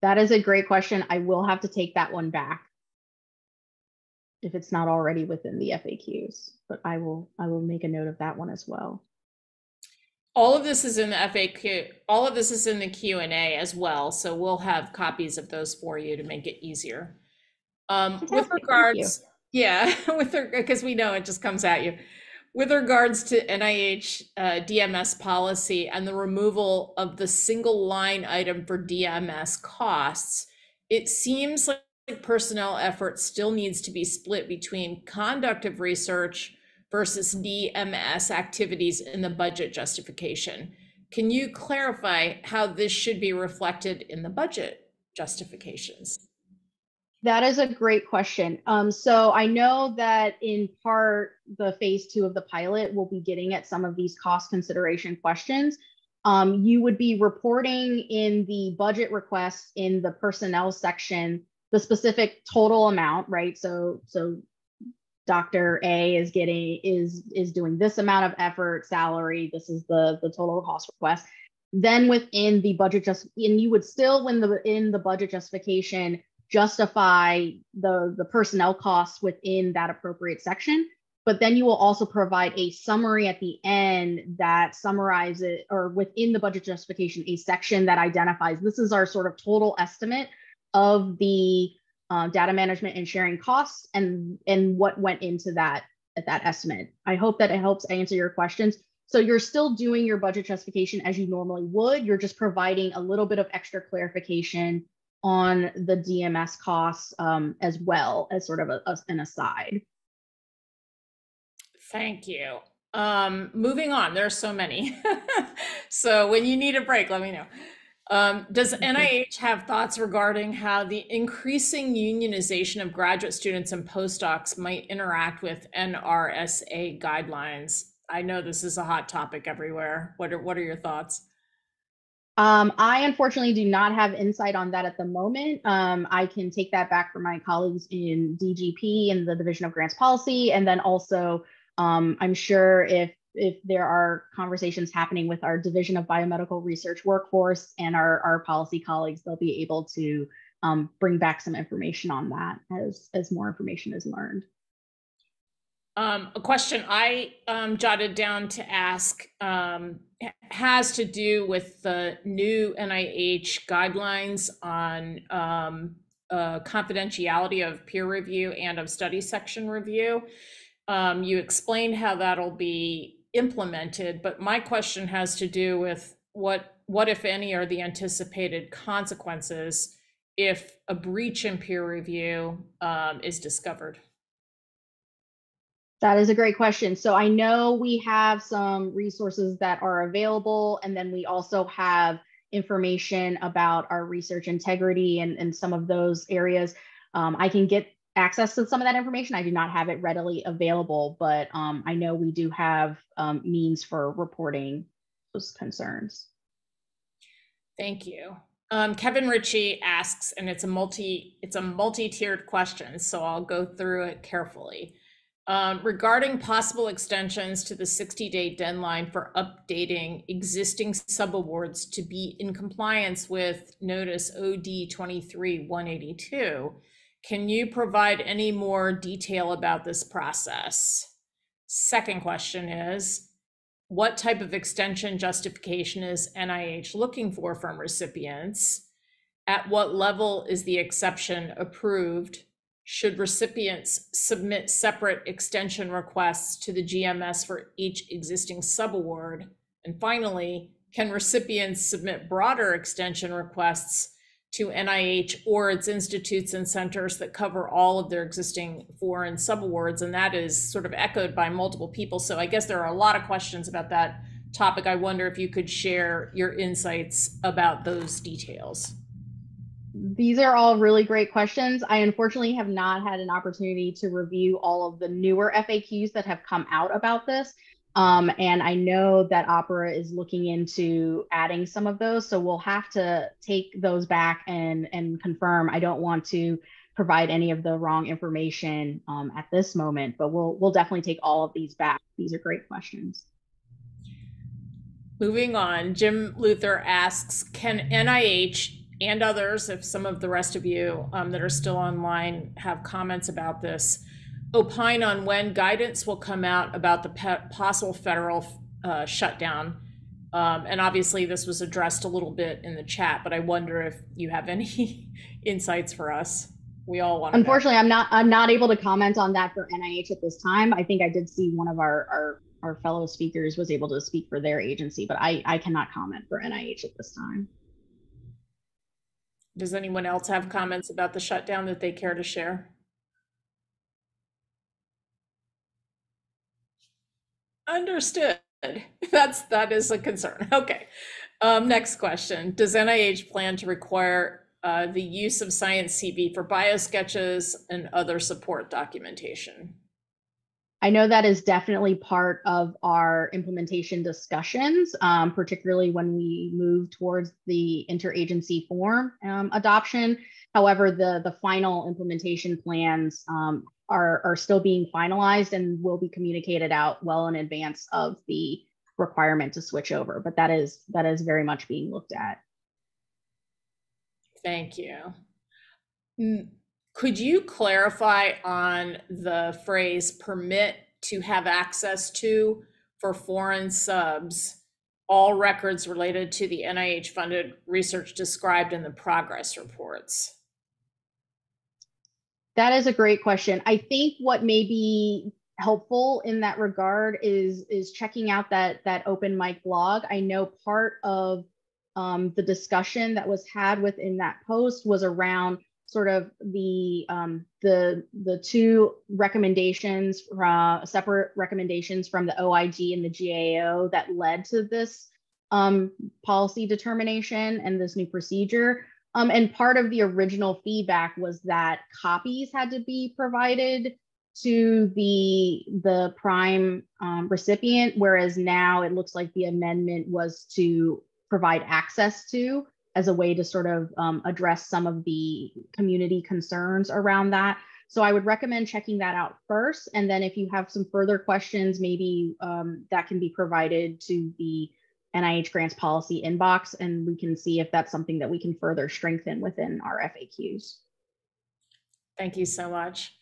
That is a great question. I will have to take that one back if it's not already within the FAQs, but I will make a note of that one as well. All of this is in the FAQ. All of this is in the Q&A as well. So we'll have copies of those for you to make it easier. With regards, yeah, because we know it just comes at you. With regards to NIH DMS policy and the removal of the single line item for DMS costs, it seems like personnel effort still needs to be split between conduct of research versus DMS activities in the budget justification. Can you clarify how this should be reflected in the budget justifications? That is a great question. So I know that in part, the phase 2 of the pilot will be getting at some of these cost consideration questions. You would be reporting in the budget request in the personnel section, the specific total amount, right? So Dr. A is doing this amount of effort, salary, this is the total cost request. Then within the budget and you would still, in the budget justification, justify the personnel costs within that appropriate section, but then you will also provide a summary at the end that summarizes, or within the budget justification, a section that identifies this is our sort of total estimate of the data management and sharing costs and what went into that estimate. I hope that it helps answer your questions. So you're still doing your budget justification as you normally would. You're just providing a little bit of extra clarification on the DMS costs as well as sort of an aside. Thank you. Moving on, there's so many. So when you need a break, let me know. Does NIH have thoughts regarding how the increasing unionization of graduate students and postdocs might interact with NRSA guidelines? I know this is a hot topic everywhere. What are your thoughts? I unfortunately do not have insight on that at the moment. I can take that back from my colleagues in DGP and the Division of Grants Policy. And then also, I'm sure if there are conversations happening with our Division of Biomedical Research workforce and our policy colleagues, they'll be able to bring back some information on that as more information is learned. A question I jotted down to ask has to do with the new NIH guidelines on confidentiality of peer review and of study section review. You explained how that'll be implemented, but my question has to do with what if any are the anticipated consequences if a breach in peer review is discovered? That is a great question. So I know we have some resources that are available, and then we also have information about our research integrity and some of those areas. I can get access to some of that information. I do not have it readily available, but I know we do have means for reporting those concerns. Thank you. Kevin Ritchie asks, and it's a multi-tiered question, so I'll go through it carefully. Regarding possible extensions to the 60-day deadline for updating existing subawards to be in compliance with Notice OD 23-182, can you provide any more detail about this process? Second question is, what type of extension justification is NIH looking for from recipients? At what level is the exception approved? Should recipients submit separate extension requests to the GMS for each existing subaward? And finally, can recipients submit broader extension requests to NIH or its institutes and centers that cover all of their existing foreign subawards? And that is sort of echoed by multiple people. So I guess there are a lot of questions about that topic. I wonder if you could share your insights about those details. These are all really great questions. I unfortunately have not had an opportunity to review all of the newer FAQs that have come out about this. And I know that Opera is looking into adding some of those, so we'll have to take those back and confirm. I don't want to provide any of the wrong information at this moment, but we'll definitely take all of these back. These are great questions. Moving on, Jim Luther asks, can NIH and others, if some of the rest of you that are still online have comments about this, opine on when guidance will come out about the possible federal shutdown? And obviously this was addressed a little bit in the chat, but I wonder if you have any insights for us. We all want to Unfortunately, know. I'm not able to comment on that for NIH at this time. I think I did see one of our fellow speakers was able to speak for their agency, but I cannot comment for NIH at this time. Does anyone else have comments about the shutdown that they care to share? Understood. That is a concern. Okay. Next question. Does NIH plan to require the use of Science CV for biosketches and other support documentation? I know that is definitely part of our implementation discussions, particularly when we move towards the interagency form adoption. However, the final implementation plans are still being finalized and will be communicated out well in advance of the requirement to switch over. But that is very much being looked at. Thank you. Could you clarify on the phrase permit to have access to for foreign subs all records related to the NIH funded research described in the progress reports? That is a great question. I think what may be helpful in that regard is checking out that open mic blog. I know part of the discussion that was had within that post was around sort of the two recommendations, separate recommendations from the OIG and the GAO that led to this policy determination and this new procedure. And part of the original feedback was that copies had to be provided to the prime recipient, whereas now it looks like the amendment was to provide access to, as a way to sort of address some of the community concerns around that. So I would recommend checking that out first. And then if you have some further questions, maybe that can be provided to the NIH grants policy inbox, and we can see if that's something that we can further strengthen within our FAQs. Thank you so much.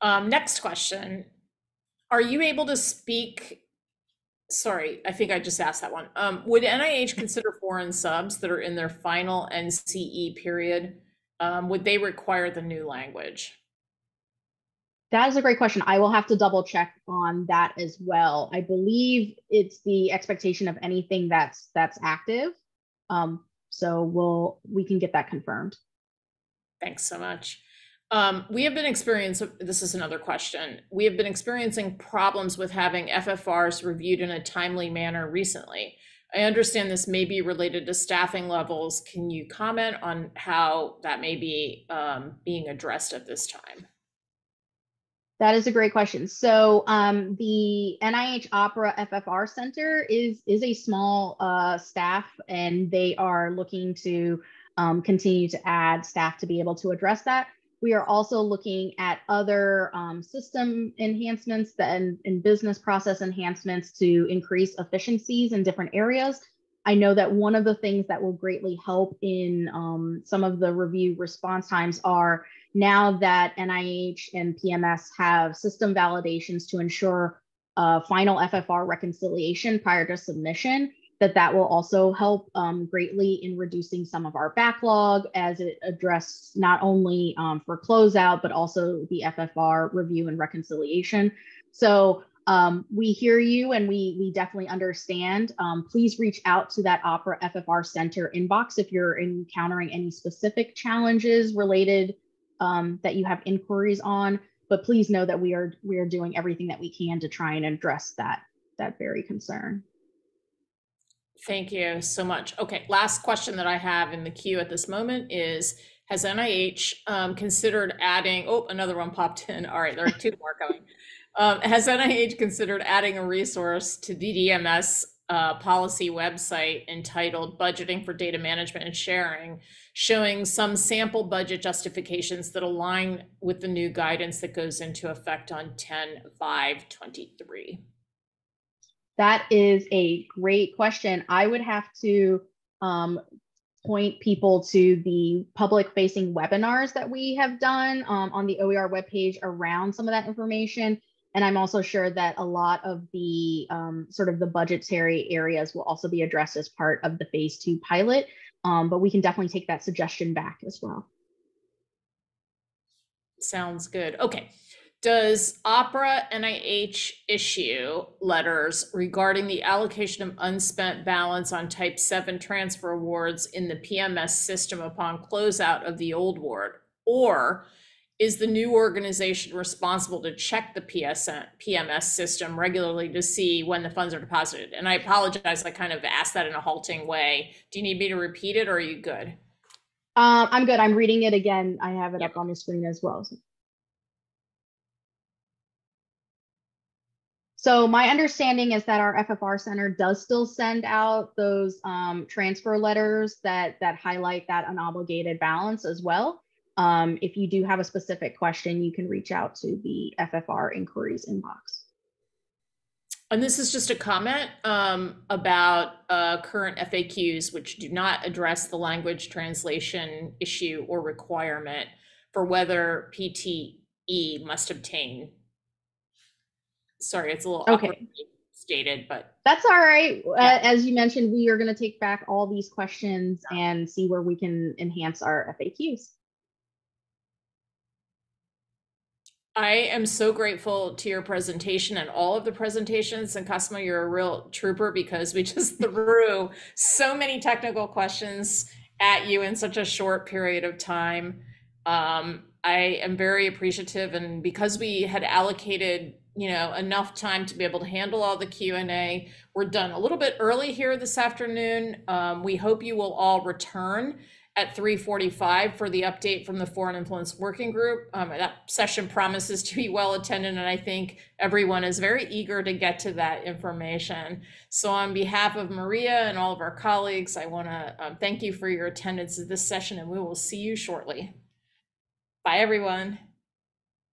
Next question. Are you able to speak? Sorry, I think I just asked that one. Would NIH consider foreign subs that are in their final NCE period? Would they require the new language? That is a great question. I will have to double check on that as well. I believe it's the expectation of anything that's active. So we can get that confirmed. Thanks so much. We have been experiencing, this is another question. We have been experiencing problems with having FFRs reviewed in a timely manner recently. I understand this may be related to staffing levels. Can you comment on how that may be being addressed at this time? That is a great question. So the NIH Opera FFR Center is a small staff, and they are looking to continue to add staff to be able to address that. We are also looking at other system enhancements and business process enhancements to increase efficiencies in different areas. I know that one of the things that will greatly help in some of the review response times are, now that NIH and PMS have system validations to ensure final FFR reconciliation prior to submission, that will also help greatly in reducing some of our backlog, as it addressed not only for closeout, but also the FFR review and reconciliation. So we hear you, and we definitely understand. Please reach out to that Opera FFR Center inbox if you're encountering any specific challenges related that you have inquiries on. But please know that we are doing everything that we can to try and address that very concern. Thank you so much. Okay, last question that I have in the queue at this moment is, has NIH considered adding, oh, another one popped in. All right, there are two more coming. Has NIH considered adding a resource to the DMS policy website entitled Budgeting for Data Management and Sharing, showing some sample budget justifications that align with the new guidance that goes into effect on 10/5/23? That is a great question. I would have to point people to the public-facing webinars that we have done on the OER webpage around some of that information. And I'm also sure that a lot of the sort of the budgetary areas will also be addressed as part of the phase 2 pilot. But we can definitely take that suggestion back as well. Sounds good. Okay. Does OPERA NIH issue letters regarding the allocation of unspent balance on Type 7 transfer awards in the PMS system upon closeout of the old award? Or is the new organization responsible to check the PMS system regularly to see when the funds are deposited? And I apologize, I kind of asked that in a halting way. Do you need me to repeat it, or are you good? I'm good. I'm reading it again. I have it up on the screen as well. So my understanding is that our FFR Center does still send out those transfer letters that highlight that unobligated balance as well. If you do have a specific question, you can reach out to the FFR inquiries inbox. And this is just a comment about current FAQs, which do not address the language translation issue or requirement for whether PTE must obtain. Sorry, it's a little awkwardly stated, but that's all right. Yeah. As you mentioned, we are going to take back all these questions and see where we can enhance our FAQs. I am so grateful to your presentation and all of the presentations. And Kasima, you're a real trooper because we just threw so many technical questions at you in such a short period of time. I am very appreciative, and because we had allocated enough time to be able to handle all the Q&A, we're done a little bit early here this afternoon. We hope you will all return at 3:45 for the update from the Foreign Influence Working Group. That session promises to be well attended, and I think everyone is very eager to get to that information. So on behalf of Maria and all of our colleagues, I want to thank you for your attendance at this session, and we will see you shortly. Bye, everyone.